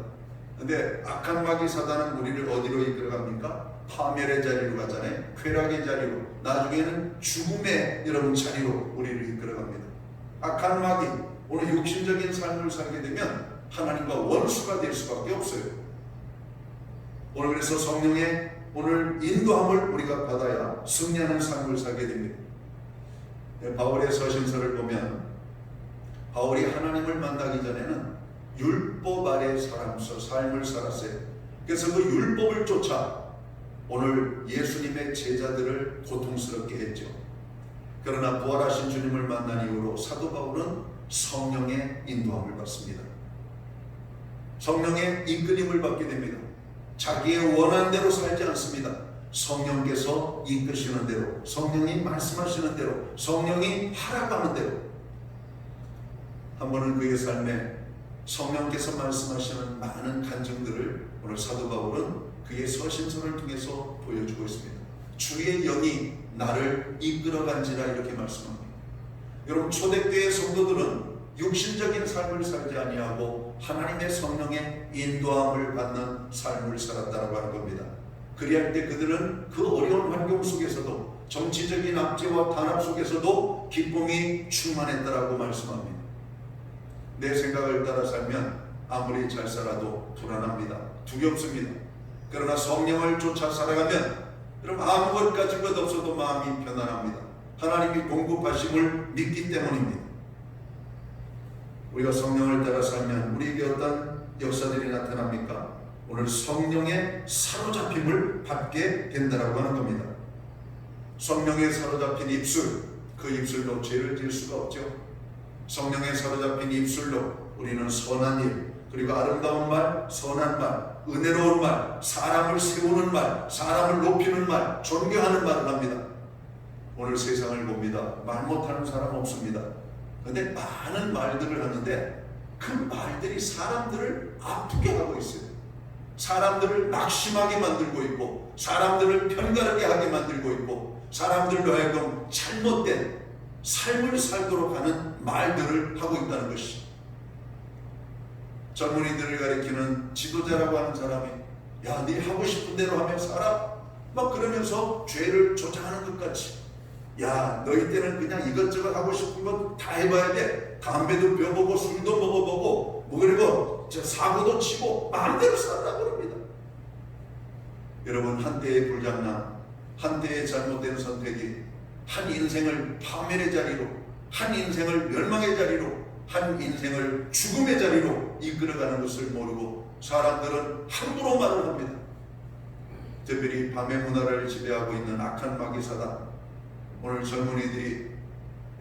근데 악한 마귀 사단은 우리를 어디로 이끌어갑니까? 파멸의 자리로 가잖아요. 쾌락의 자리로, 나중에는 죽음의 여러분 자리로 우리를 이끌어갑니다. 악한 마귀, 오늘 육신적인 삶을 살게 되면 하나님과 원수가 될 수밖에 없어요. 오늘 그래서 성령의 오늘 인도함을 우리가 받아야 승리하는 삶을 살게 됩니다. 바울의 서신서를 보면 바울이 하나님을 만나기 전에는 율법 아래 삶을 살았어요. 그래서 그 율법을 쫓아 오늘 예수님의 제자들을 고통스럽게 했죠. 그러나 부활하신 주님을 만난 이후로 사도 바울은 성령의 인도함을 받습니다. 성령의 이끌림을 받게 됩니다. 자기의 원하는 대로 살지 않습니다. 성령께서 이끄시는 대로, 성령이 말씀하시는 대로, 성령이 하라고 하는 대로. 한 번은 그의 삶에 성령께서 말씀하시는 많은 간증들을 오늘 사도 바울은 그의 서신서를 통해서 보여주고 있습니다. 주의 영이 나를 이끌어간지라 이렇게 말씀합니다. 여러분, 초대교회 성도들은 육신적인 삶을 살지 아니하고 하나님의 성령의 인도함을 받는 삶을 살았다고 하는 겁니다. 그리할 때 그들은 그 어려운 환경 속에서도 정치적인 압제와 탄압 속에서도 기쁨이 충만했다라고 말씀합니다. 내 생각을 따라 살면 아무리 잘 살아도 불안합니다. 두렵습니다. 그러나 성령을 쫓아 살아가면 여러분 아무것 가진 것 없어도 마음이 편안합니다. 하나님이 공급하심을 믿기 때문입니다. 우리가 성령을 따라 살면 우리에게 어떤 역사들이 나타납니까? 오늘 성령의 사로잡힘을 받게 된다라고 하는 겁니다. 성령에 사로잡힌 입술, 그 입술로 죄를 지을 수가 없죠. 성령에 사로잡힌 입술로 우리는 선한 일, 그리고 아름다운 말, 선한 말, 은혜로운 말, 사람을 세우는 말, 사람을 높이는 말, 존경하는 말을 합니다. 오늘 세상을 봅니다. 말 못하는 사람 없습니다. 그런데 많은 말들을 하는데 그 말들이 사람들을 아프게 하고 있어요. 사람들을 낙심하게 만들고 있고, 사람들을 편가르게 하게 만들고 있고, 사람들로 하여금 잘못된 삶을 살도록 하는 말들을 하고 있다는 것이, 젊은이들을 가리키는 지도자라고 하는 사람이 야, 네 하고 싶은 대로 하며 살아 막 그러면서 죄를 조장하는 것 같이, 야, 너희 때는 그냥 이것저것 하고 싶은 것 다 해봐야 돼. 담배도 피워보고 술도 먹어보고 뭐 그리고 사고도 치고 마음대로 살라고 그럽니다. 여러분, 한때의 불장난, 한때의 잘못된 선택이 한 인생을 파멸의 자리로, 한 인생을 멸망의 자리로, 한 인생을 죽음의 자리로 이끌어가는 것을 모르고 사람들은 함부로 말을 합니다. 특별히 밤의 문화를 지배하고 있는 악한 마귀사단, 오늘 젊은이들이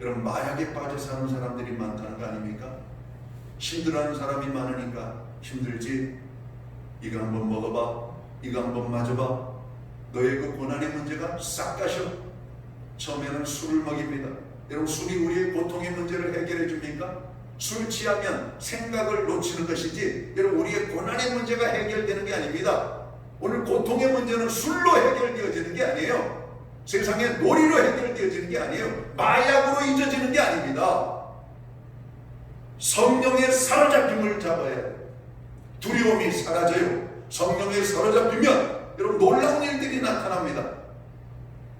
여러분 마약에 빠져 사는 사람들이 많다는 거 아닙니까? 힘들어하는 사람이 많으니까 힘들지? 이거 한번 먹어봐. 이거 한번 맞아봐. 너의 그 고난의 문제가 싹 가셔. 처음에는 술을 먹입니다. 여러분, 술이 우리의 고통의 문제를 해결해 줍니까? 술 취하면 생각을 놓치는 것이지, 여러분, 우리의 고난의 문제가 해결되는 게 아닙니다. 오늘 고통의 문제는 술로 해결되어지는 게 아니에요. 세상의 놀이로 해결되어지는 게 아니에요. 마약으로 잊어지는 게 아닙니다. 성령의 사로잡힘을 잡아야 해요. 두려움이 사라져요. 성령에 사로잡히면 여러분, 놀라운 일들이 나타납니다.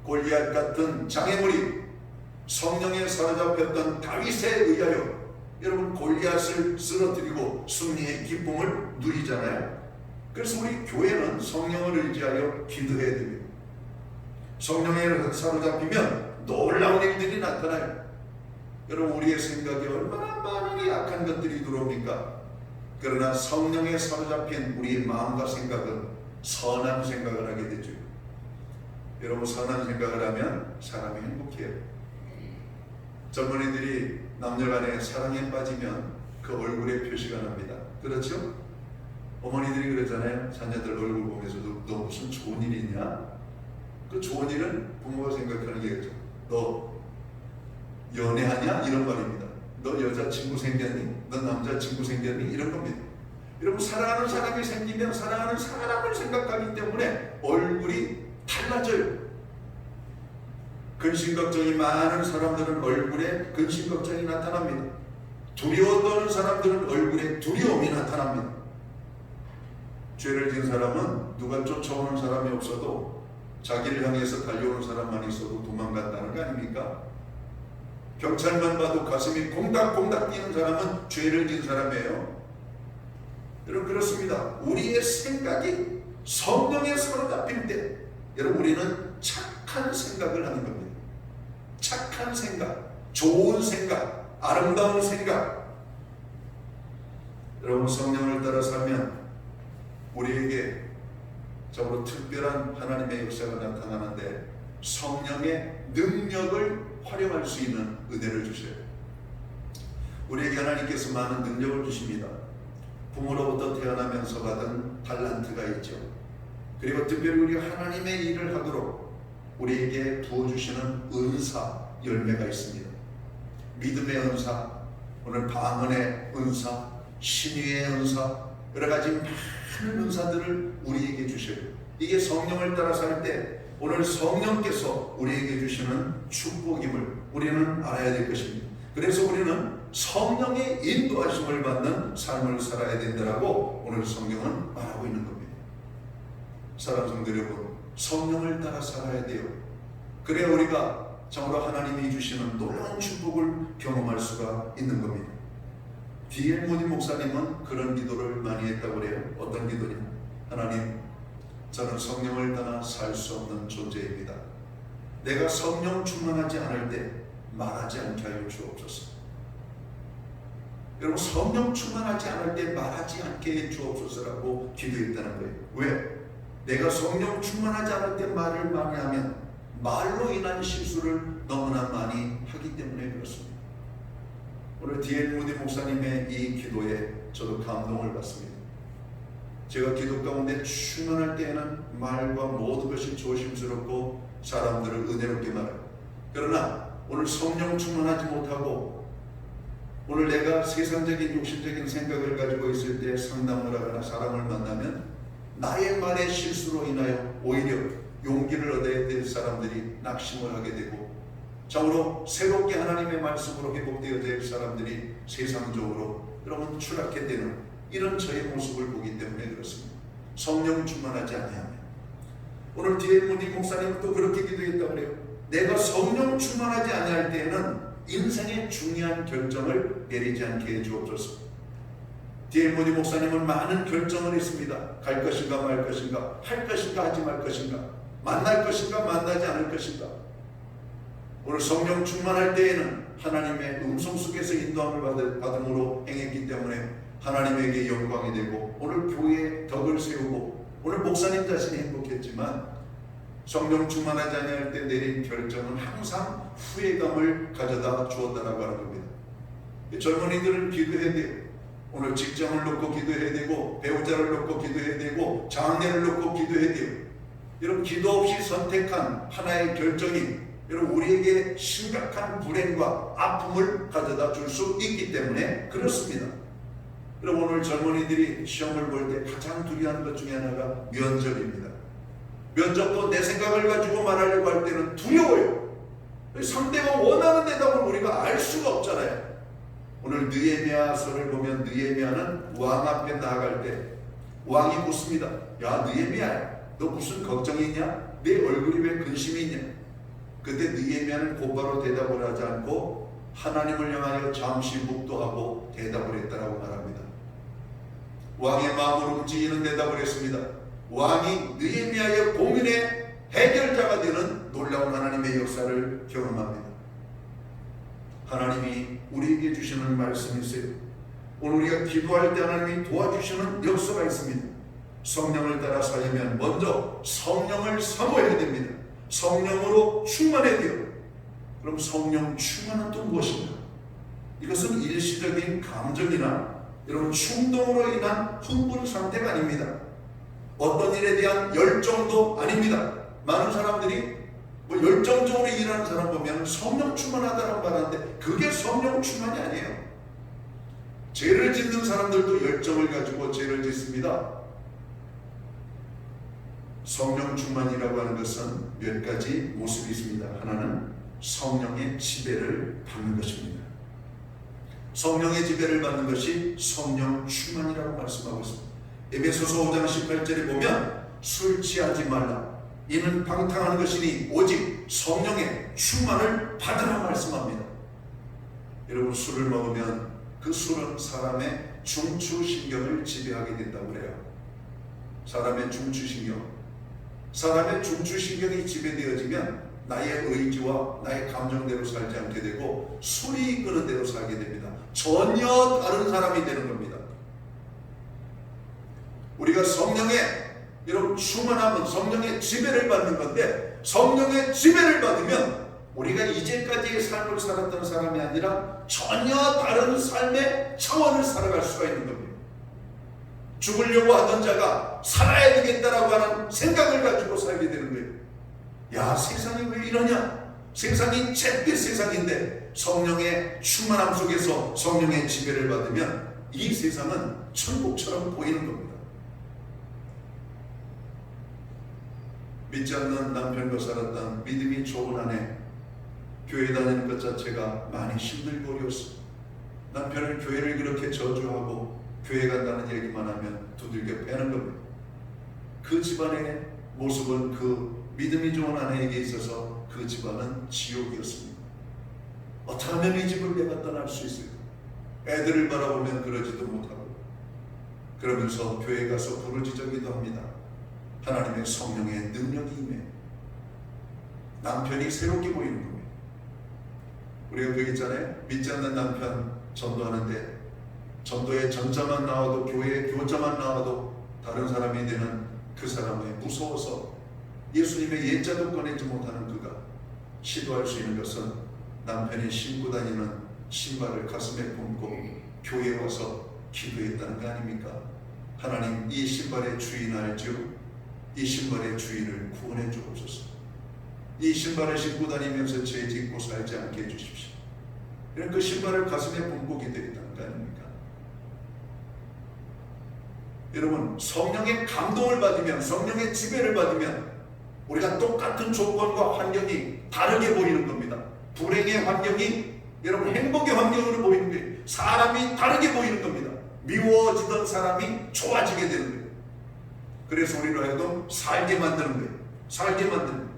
골리앗 같은 장애물이 성령에 사로잡혔던 다윗에 의하여 여러분, 골리앗을 쓰러뜨리고 승리의 기쁨을 누리잖아요. 그래서 우리 교회는 성령을 의지하여 기도해야 됩니다. 성령에 사로잡히면 놀라운 일들이 나타나요. 여러분, 우리의 생각에 얼마나 많은 약한 것들이 들어옵니까? 그러나 성령에 사로잡힌 우리의 마음과 생각은 선한 생각을 하게 되죠. 여러분, 선한 생각을 하면 사람이 행복해요. 젊은이들이 남녀간에 사랑에 빠지면 그 얼굴에 표시가 납니다. 그렇죠? 어머니들이 그러잖아요. 자녀들 얼굴 보면서도 너 무슨 좋은 일이 있냐? 그 좋은 일은 부모가 생각하는 게 그렇죠. 너 연애하냐? 이런 말입니다. 너 여자친구 생겼니? 너 남자친구 생겼니? 이런 겁니다. 여러분, 사랑하는 사람이 생기면 사랑하는 사람을 생각하기 때문에 얼굴이 달라져요. 근심 걱정이 많은 사람들은 얼굴에 근심 걱정이 나타납니다. 두려워 떠는 사람들은 얼굴에 두려움이 나타납니다. 죄를 지은 사람은 누가 쫓아오는 사람이 없어도 자기를 향해서 달려오는 사람만 있어도 도망간다는 거 아닙니까? 경찰만 봐도 가슴이 콩닥콩닥 뛰는 사람은 죄를 지은 사람이에요. 여러분, 그렇습니다. 우리의 생각이 성령에 사로잡힐 때 여러분, 우리는 착한 생각을 하는 겁니다. 착한 생각, 좋은 생각, 아름다운 생각. 여러분, 성령을 따라 살면 우리에게 정말로 특별한 하나님의 역사가 나타나는데 성령의 능력을 활용할 수 있는 은혜를 주셔요. 우리에게 하나님께서 많은 능력을 주십니다. 부모로부터 태어나면서 받은 달란트가 있죠. 그리고 특별히 우리가 하나님의 일을 하도록 우리에게 부어주시는 은사, 열매가 있습니다. 믿음의 은사, 오늘 방언의 은사, 신유의 은사, 여러 가지 많은 은사들을 우리에게 주셔요. 이게 성령을 따라 살 때 오늘 성령께서 우리에게 주시는 축복임을 우리는 알아야 될 것입니다. 그래서 우리는 성령의 인도하심을 받는 삶을 살아야 된다고 오늘 성경은 말하고 있는 겁니다. 사랑하는 성도 여러분, 성령을 따라 살아야 돼요. 그래야 우리가 정말로 하나님이 주시는 놀라운 축복을 경험할 수가 있는 겁니다. D.L. 모디 목사님은 그런 기도를 많이 했다고 그래요. 어떤 기도냐? 하나님, 저는 성령을 떠나 살 수 없는 존재입니다. 내가 성령 충만하지 않을 때 말하지 않게 하여 주옵소서. 여러분, 성령 충만하지 않을 때 말하지 않게 해 주옵소서라고 기도했다는 거예요. 왜? 내가 성령 충만하지 않을 때 말을 많이 하면 말로 인한 실수를 너무나 많이 하기 때문에 그렇습니다. 오늘 D.L. 모디 목사님의 이 기도에 저도 감동을 받습니다. 제가 기도 가운데 충만할 때에는 말과 모든 것이 조심스럽고 사람들을 은혜롭게 말해요. 그러나 오늘 성령 충만하지 못하고 오늘 내가 세상적인 욕심적인 생각을 가지고 있을 때 상담을 하거나 사람을 만나면 나의 말의 실수로 인하여 오히려 용기를 얻어야 될 사람들이 낙심을 하게 되고 참으로 새롭게 하나님의 말씀으로 회복되어야 될 사람들이 세상적으로 여러분 추락해 되는 이런 저의 모습을 보기 때문에 그렇습니다. 성령 충만하지 아니하면 오늘 D.L. 모디 목사님은 또 그렇게 기도했다고 그래요. 내가 성령 충만하지 아니할 때에는 인생의 중요한 결정을 내리지 않게 해 주옵소서. D.L. 모디 목사님은 많은 결정을 했습니다. 갈 것인가 말 것인가, 할 것인가 하지 말 것인가, 만날 것인가 만나지 않을 것인가. 오늘 성령 충만할 때에는 하나님의 음성 속에서 인도함을 받음으로 행했기 때문에 하나님에게 영광이 되고 오늘 교회에 덕을 세우고 오늘 목사님 자신이 행복했지만 성령 충만하지 않을 때 내린 결정은 항상 후회감을 가져다 주었다라고 하는 겁니다. 젊은이들은 기도해야 돼요. 오늘 직장을 놓고 기도해야 되고 배우자를 놓고 기도해야 되고 장래를 놓고 기도해야 돼요. 여러분 기도 없이 선택한 하나의 결정이 여러분 우리에게 심각한 불행과 아픔을 가져다 줄 수 있기 때문에 그렇습니다. 여러분 오늘 젊은이들이 시험을 볼 때 가장 두려워하는 것 중에 하나가 면접입니다. 면접도 내 생각을 가지고 말하려고 할 때는 두려워요. 상대가 원하는 대답을 우리가 알 수가 없잖아요. 오늘 느헤미야서를 보면 느헤미야는 왕 앞에 나아갈 때 왕이 묻습니다. 야 느헤미야야, 너 무슨 걱정이 있냐? 내 얼굴이 왜 근심이 있냐? 그때 느헤미야는 곧바로 대답을 하지 않고 하나님을 향하여 잠시 묵도하고 대답을 했다라고 말합니다. 왕의 마음을 움직이는 대답을 했습니다. 왕이 느헤미야의 고민의 해결자가 되는 놀라운 하나님의 역사를 경험합니다. 하나님이 우리에게 주시는 말씀이 있어요. 오늘 우리가 기도할 때 하나님이 도와주시는 역사가 있습니다. 성령을 따라 살려면 먼저 성령을 사모해야 됩니다. 성령으로 충만해야 돼요. 그럼 성령 충만은 또 무엇인가? 이것은 일시적인 감정이나 이런 충동으로 인한 흥분 상태가 아닙니다. 어떤 일에 대한 열정도 아닙니다. 많은 사람들이 열정적으로 일하는 사람 보면 성령 충만하다고 말하는데 그게 성령 충만이 아니에요. 죄를 짓는 사람들도 열정을 가지고 죄를 짓습니다. 성령 충만이라고 하는 것은 몇 가지 모습이 있습니다. 하나는 성령의 지배를 받는 것입니다. 성령의 지배를 받는 것이 성령 충만이라고 말씀하고 있습니다. 에베소서 5장 18절에 보면 술 취하지 말라. 이는 방탕한 것이니 오직 성령의 충만을 받으라 말씀합니다. 여러분 술을 먹으면 그 술은 사람의 중추신경을 지배하게 된다고 그래요. 사람의 중추신경이 지배되어지면 나의 의지와 나의 감정대로 살지 않게 되고 술이 이끄는 대로 살게 됩니다. 전혀 다른 사람이 되는 겁니다. 우리가 성령의 여러분 충만하면 성령의 지배를 받는 건데 성령의 지배를 받으면 우리가 이제까지의 삶을 살았던 사람이 아니라 전혀 다른 삶의 차원을 살아갈 수가 있는 겁니다. 죽으려고 하던 자가 살아야 되겠다라고 하는 생각을 가지고 살게 되는 거예요. 야 세상이 왜 이러냐? 세상이 잿빛 세상인데 성령의 충만함 속에서 성령의 지배를 받으면 이 세상은 천국처럼 보이는 겁니다. 믿지 않는 남편과 살았던 믿음이 좋은 아내, 교회 다니는 것 자체가 많이 힘들고 어려웠습니다. 남편을 교회를 그렇게 저주하고 교회 간다는 얘기만 하면 두들겨 패는 겁니다. 그 집안의 모습은 그 믿음이 좋은 아내에게 있어서 그 집안은 지옥이었습니다. 어떻게 하면 이 집을 내가 떠날 수 있을까? 애들을 바라보면 그러지도 못하고 그러면서 교회 가서 부르짖기도 합니다. 하나님의 성령의 능력이 임해 남편이 새롭게 보이는 겁니다. 우리가 그 있잖아요. 믿지 않는 남편 전도하는데 전도의 전자만 나와도 교회의 교자만 나와도 다른 사람이 되는 그 사람의 무서워서 예수님의 예자도 꺼내지 못하는 그가 시도할 수 있는 것은 남편이 신고 다니는 신발을 가슴에 품고 교회에 와서 기도했다는 거 아닙니까? 하나님 이 신발의 주인 알죠? 이 신발의 주인을 구원해 주옵소서. 이 신발을 신고 다니면서 죄 짓고 살지 않게 해주십시오. 이런 그 신발을 가슴에 품고 기도했다는 거 아닙니까? 여러분 성령의 감동을 받으면 성령의 지배를 받으면 우리가 똑같은 조건과 환경이 다르게 보이는 겁니다. 불행의 환경이 여러분 행복의 환경으로 보이는 거예요. 사람이 다르게 보이는 겁니다. 미워지던 사람이 좋아지게 되는 거예요. 그래서 우리로 하여금 살게 만드는 거예요. 살게 만드는 거예요.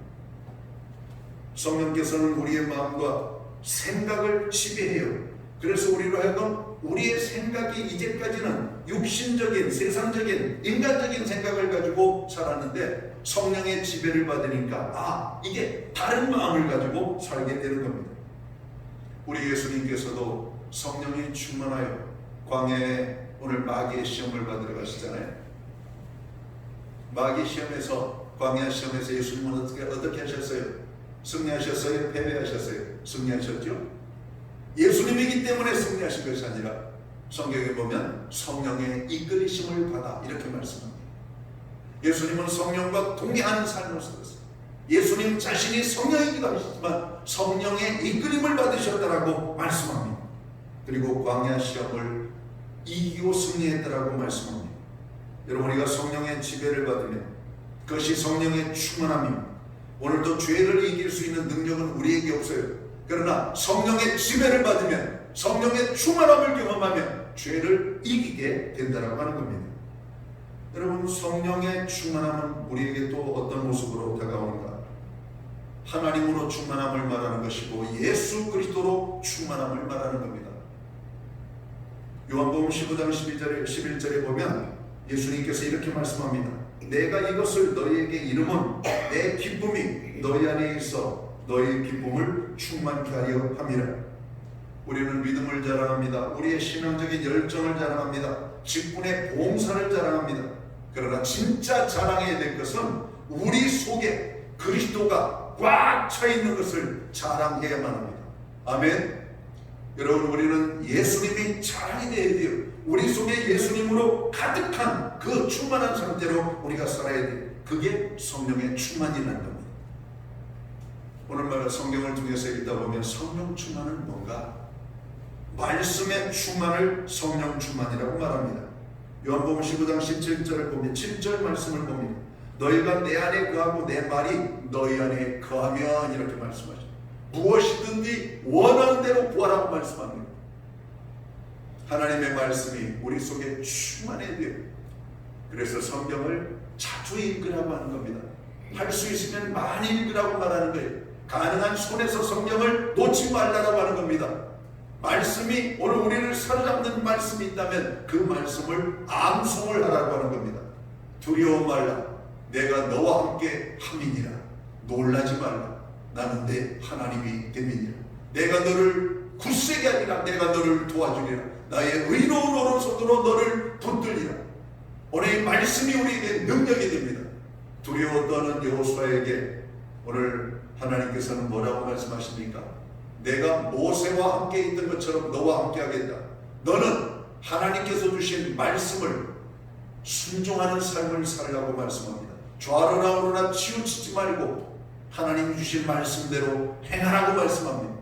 성령께서는 우리의 마음과 생각을 지배해요. 그래서 우리로 하여금 우리의 생각이 이제까지는 육신적인, 세상적인, 인간적인 생각을 가지고 살았는데 성령의 지배를 받으니까 이게 다른 마음을 가지고 살게 되는 겁니다. 우리 예수님께서도 성령이 충만하여 광야에 오늘 마귀의 시험을 받으러 가시잖아요. 마귀 시험에서 광야 시험에서 예수님은 어떻게 하셨어요? 승리하셨어요? 패배하셨어요? 승리하셨죠? 예수님이기 때문에 승리하신 것이 아니라 성경에 보면 성령의 이끌리심을 받아 이렇게 말씀합니다. 예수님은 성령과 동행하는 삶을 살았어요. 예수님 자신이 성령이기도 하시지만 성령의 이끌림을 받으셨다라고 말씀합니다. 그리고 광야 시험을 이기고 승리했다라고 말씀합니다. 여러분, 우리가 성령의 지배를 받으면 그것이 성령의 충만함입니다. 오늘도 죄를 이길 수 있는 능력은 우리에게 없어요. 그러나 성령의 지배를 받으면, 성령의 충만함을 경험하면 죄를 이기게 된다라고 하는 겁니다. 여러분, 성령의 충만함은 우리에게 또 어떤 모습으로 다가오는가? 하나님으로 충만함을 말하는 것이고 예수 그리스도로 충만함을 말하는 겁니다. 요한복음 15장 11절에 보면 예수님께서 이렇게 말씀합니다. 내가 이것을 너희에게 이름은 내 기쁨이 너희 안에 있어 너희 기쁨을 충만케 하려 함이라. 우리는 믿음을 자랑합니다. 우리의 신앙적인 열정을 자랑합니다. 직분의 봉사를 자랑합니다. 그러나 진짜 자랑해야 될 것은 우리 속에 그리스도가 꽉 차 있는 것을 자랑해야만 합니다. 아멘. 여러분, 우리는 예수님이 자랑이 되어야 돼요. 우리 속에 예수님으로 가득한 그 충만한 상태로 우리가 살아야 돼요. 그게 성령의 충만이라는 겁니다. 오늘 성경을 통해서 읽다 보면 성령 충만은 뭔가? 말씀의 충만을 성령 충만이라고 말합니다. 요한복음 15장 17절을 보면 7절 말씀을 보면 너희가 내 안에 거하고 내 말이 너희 안에 거하면 이렇게 말씀하죠. 무엇이든지 원하는 대로 구하라고 말씀합니다. 하나님의 말씀이 우리 속에 충만해야 돼요. 그래서 성경을 자주 읽으라고 하는 겁니다. 할 수 있으면 많이 읽으라고 말하는 거예요. 가능한 손에서 성경을 놓지 말라고 하는 겁니다. 말씀이 오늘 우리를 사로잡는 말씀이 있다면 그 말씀을 암송을 하라고 하는 겁니다. 두려워 말라. 내가 너와 함께 함이니라. 놀라지 말라. 나는 내 하나님이 됨이니라. 내가 너를 굳세게 하리라. 내가 너를 도와주리라. 나의 의로운 오른손으로 너를 붙들리라. 오늘 이 말씀이 우리에게 능력이 됩니다. 두려워 떠는 여호수아에게 오늘 하나님께서는 뭐라고 말씀하십니까? 내가 모세와 함께 있던 것처럼 너와 함께 하겠다. 너는 하나님께서 주신 말씀을 순종하는 삶을 살라고 말씀합니다. 좌로나 우로나 치우치지 말고 하나님 주신 말씀대로 행하라고 말씀합니다.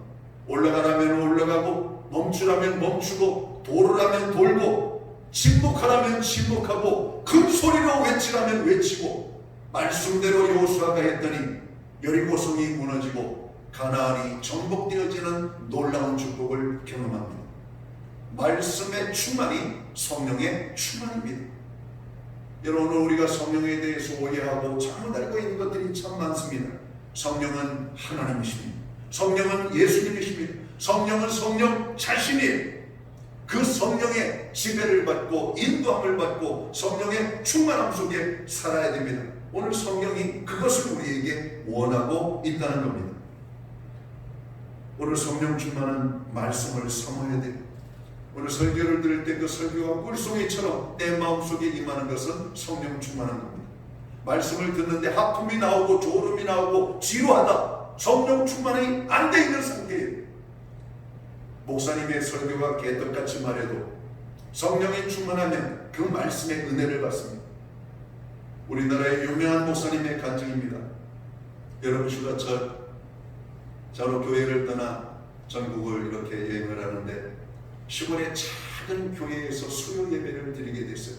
올라가라면 올라가고 멈추라면 멈추고 돌으라면 돌고 침묵하라면 침묵하고 큰 소리로 외치라면 외치고 말씀대로 여호수아가 했더니 여리고성이 무너지고 가나안이 정복되어지는 놀라운 축복을 경험합니다. 말씀의 충만이 성령의 충만입니다. 여러분, 오늘 우리가 성령에 대해서 오해하고 잘못 알고 있는 것들이 참 많습니다. 성령은 하나님이십니다. 성령은 예수님이십니다. 성령은 성령 자신이에요. 그 성령의 지배를 받고 인도함을 받고 성령의 충만함 속에 살아야 됩니다. 오늘 성령이 그것을 우리에게 원하고 있다는 겁니다. 오늘 성령 충만한 말씀을 사모해야 됩니다. 오늘 설교를 들을 때 그 설교가 꿀송이처럼 내 마음속에 임하는 것은 성령 충만한 겁니다. 말씀을 듣는데 하품이 나오고 졸음이 나오고 지루하다. 성령 충만이 안 돼 있는 상태예요. 목사님의 설교가 개떡같이 말해도 성령이 충만하면 그 말씀의 은혜를 받습니다. 우리나라의 유명한 목사님의 간증입니다. 여러분, 주가 저로 교회를 떠나 전국을 이렇게 여행을 하는데 시골의 작은 교회에서 수요 예배를 드리게 됐어요.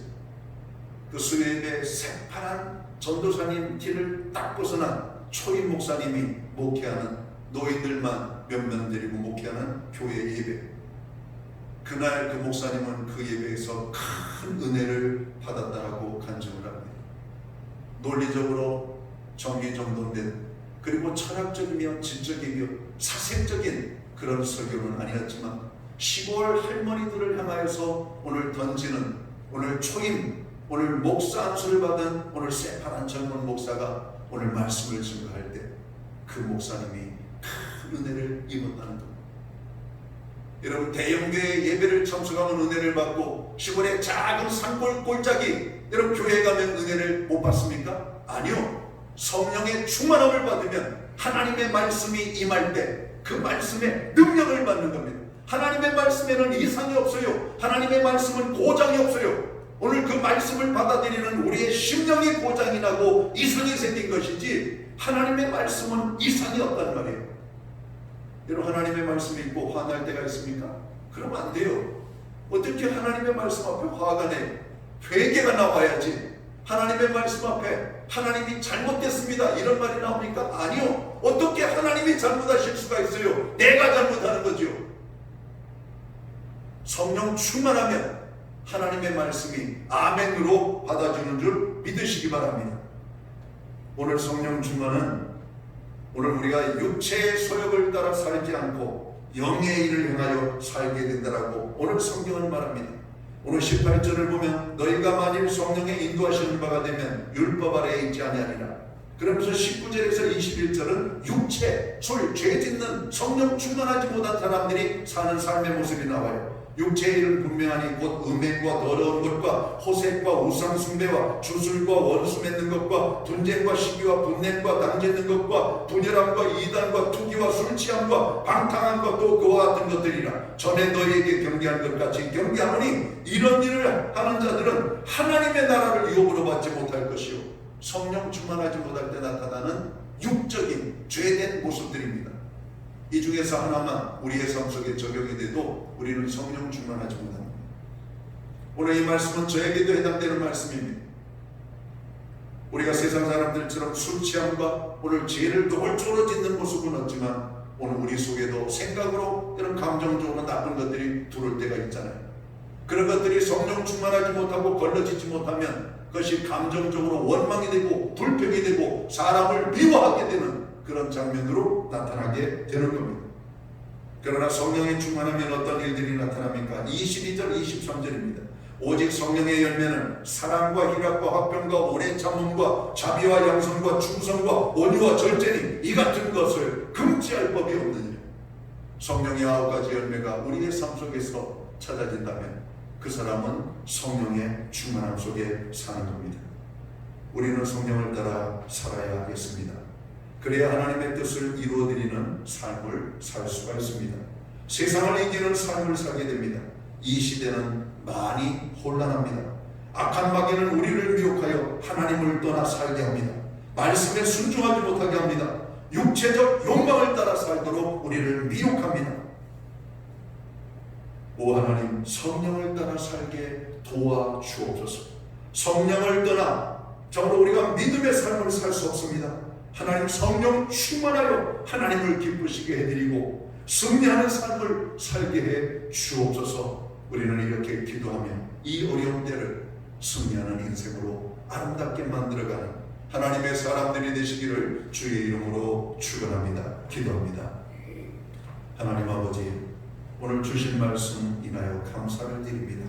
그 수요 예배 새파란 전도사님 티를 딱 벗어난 초임 목사님이 목회하는 노인들만 몇 명 데리고 목회하는 교회 예배. 그날 그 목사님은 그 예배에서 큰 은혜를 받았다라고 간증을 합니다. 논리적으로 정리정돈된 그리고 철학적이며 지적이며 사색적인 그런 설교는 아니었지만 시골 할머니들을 향하여서 오늘 던지는 오늘 초임 오늘 목사 안수를 받은 오늘 새파란 젊은 목사가 오늘 말씀을 증거할 때 그 목사님이 큰 은혜를 입었다는 겁니다. 여러분, 대형교회 예배를 참석하면 은혜를 받고 시골의 작은 산골 골짜기 여러분 교회에 가면 은혜를 못 받습니까? 아니요. 성령의 충만함을 받으면 하나님의 말씀이 임할 때 그 말씀의 능력을 받는 겁니다. 하나님의 말씀에는 이상이 없어요. 하나님의 말씀은 고장이 없어요. 오늘 그 말씀을 받아들이는 우리의 심령이 고장이 나고 이상이 생긴 것이지 하나님의 말씀은 이상이 없단 말이에요. 여러분, 하나님의 말씀을 읽고 화날 때가 있습니까? 그러면 안 돼요. 어떻게 하나님의 말씀 앞에 화가 내요? 회개가 나와야지. 하나님의 말씀 앞에 하나님이 잘못됐습니다 이런 말이 나옵니까? 아니요. 어떻게 하나님이 잘못하실 수가 있어요? 내가 잘못하는 거죠. 성령 충만하면 하나님의 말씀이 아멘으로 받아주는 줄 믿으시기 바랍니다. 오늘 성령 충만은 오늘 우리가 육체의 소욕을 따라 살지 않고 영의 일을 행하여 살게 된다라고 오늘 성경은 말합니다. 오늘 18절을 보면 너희가 만일 성령의 인도하시는 바가 되면 율법 아래에 있지 아니하리라. 그러면서 19절에서 21절은 육체, 술, 죄 짓는 성령 충만하지 못한 사람들이 사는 삶의 모습이 나와요. 육체의 일은 분명하니 곧 음행과 더러운 것과 호색과 우상숭배와 주술과 원수 맺는 것과 분쟁과 시기와 분냄과 당짓는 것과 분열함과 이단과 투기와 술취함과 방탕함과 또 그와 같은 것들이라. 전에 너희에게 경계한 것 같이 경계하노니 이런 일을 하는 자들은 하나님의 나라를 유업으로 받지 못할 것이요 성령 충만하지 못할 때 나타나는 육적인 죄된 모습들입니다. 이 중에서 하나만 우리의 삶 속에 적용이 돼도 우리는 성령 충만하지 못합니다. 오늘 이 말씀은 저에게도 해당되는 말씀입니다. 우리가 세상 사람들처럼 술 취함과 오늘 죄를 노골적으로 짓는 모습은 없지만 오늘 우리 속에도 생각으로 이런 감정적으로 나쁜 것들이 들어올 때가 있잖아요. 그런 것들이 성령 충만하지 못하고 걸러지지 못하면 그것이 감정적으로 원망이 되고 불평이 되고 사람을 미워하게 되는 그런 장면으로 나타나게 되는 겁니다. 그러나 성령이 충만하면 어떤 일들이 나타납니까? 22절 23절입니다. 오직 성령의 열매는 사랑과 희락과 화평과 오래 참음과 자비와 양선과 충성과 온유와 절제니 이 같은 것을 금지할 법이 없느니라. 성령의 9가지 열매가 우리의 삶 속에서 찾아진다면 그 사람은 성령의 충만함 속에 사는 겁니다. 우리는 성령을 따라 살아야 하겠습니다. 그래야 하나님의 뜻을 이루어드리는 삶을 살 수가 있습니다. 세상을 이기는 삶을 살게 됩니다. 이 시대는 많이 혼란합니다. 악한 마귀는 우리를 미혹하여 하나님을 떠나 살게 합니다. 말씀에 순종하지 못하게 합니다. 육체적 욕망을 따라 살도록 우리를 미혹합니다. 오 하나님, 성령을 따라 살게 도와주옵소서. 성령을 떠나 정말 우리가 믿음의 삶을 살 수 없습니다. 하나님, 성령 충만하여 하나님을 기쁘시게 해드리고 승리하는 삶을 살게 해 주옵소서. 우리는 이렇게 기도하며 이 어려운 때를 승리하는 인생으로 아름답게 만들어가는 하나님의 사람들이 되시기를 주의 이름으로 축원합니다. 기도합니다. 하나님 아버지, 오늘 주신 말씀 인하여 감사를 드립니다.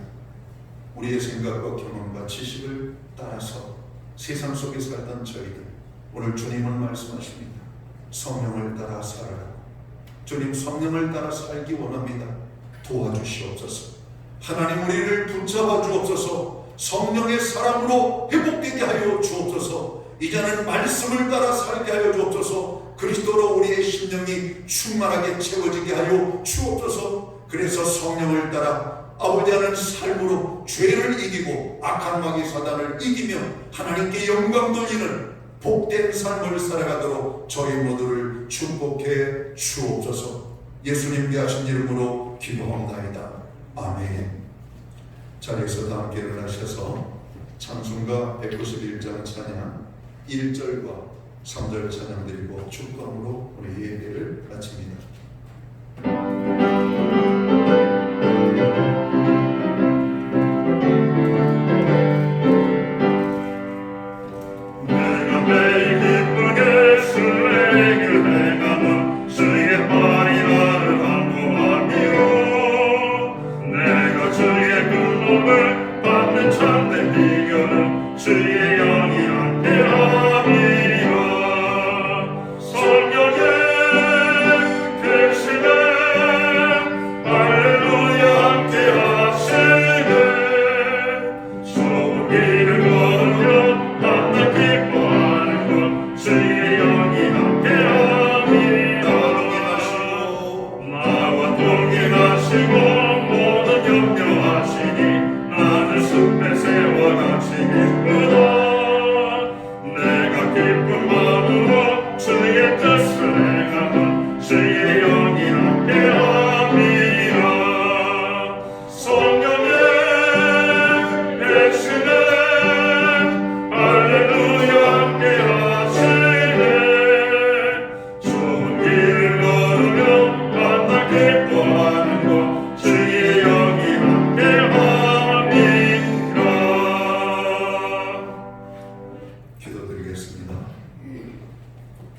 우리의 생각과 경험과 지식을 따라서 세상 속에 살던 저희들, 오늘 주님은 말씀하십니다. 성령을 따라 살아라. 주님, 성령을 따라 살기 원합니다. 도와주시옵소서. 하나님, 우리를 붙잡아 주옵소서. 성령의 사람으로 회복되게 하여 주옵소서. 이제는 말씀을 따라 살게 하여 주옵소서. 그리스도로 우리의 심령이 충만하게 채워지게 하여 주옵소서. 그래서 성령을 따라 아버지 하는 삶으로 죄를 이기고 악한 마귀 사단을 이기며 하나님께 영광 돌리는 복된 삶을 살아가도록 저희 모두를 축복해 주옵소서. 예수님께 하신 이름으로 기도합니다. 아멘. 자리에서 함께 일어나셔서 찬송가 191장 찬양 1절과 3절 찬양 드리고 축도함으로 우리 예배를 마칩니다. 주의 영이 함께하리라. 성령의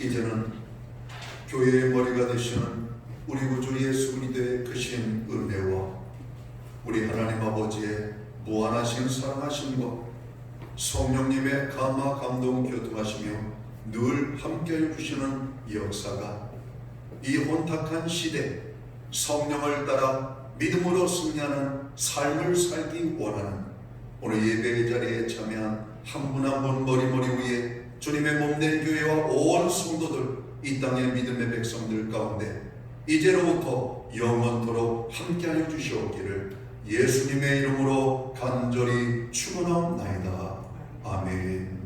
이제는 교회의 머리가 되시는 우리 구주 예수 그리스도의 크신 은혜와 우리 하나님 아버지의 무한하신 사랑하심과 성령님의 감화 감동 교통하시며 늘 함께해 주시는 역사가 이 혼탁한 시대 성령을 따라 믿음으로 승리하는 삶을 살기 원하는 오늘 예배의 자리에 참여한 한 분 한 분 머리 위에 주님의 몸된 교회와 온 성도들 이 땅의 믿음의 백성들 가운데 이제로부터 영원토록 함께하여 주시옵기를 예수님의 이름으로 간절히 축원하옵나이다. 아멘.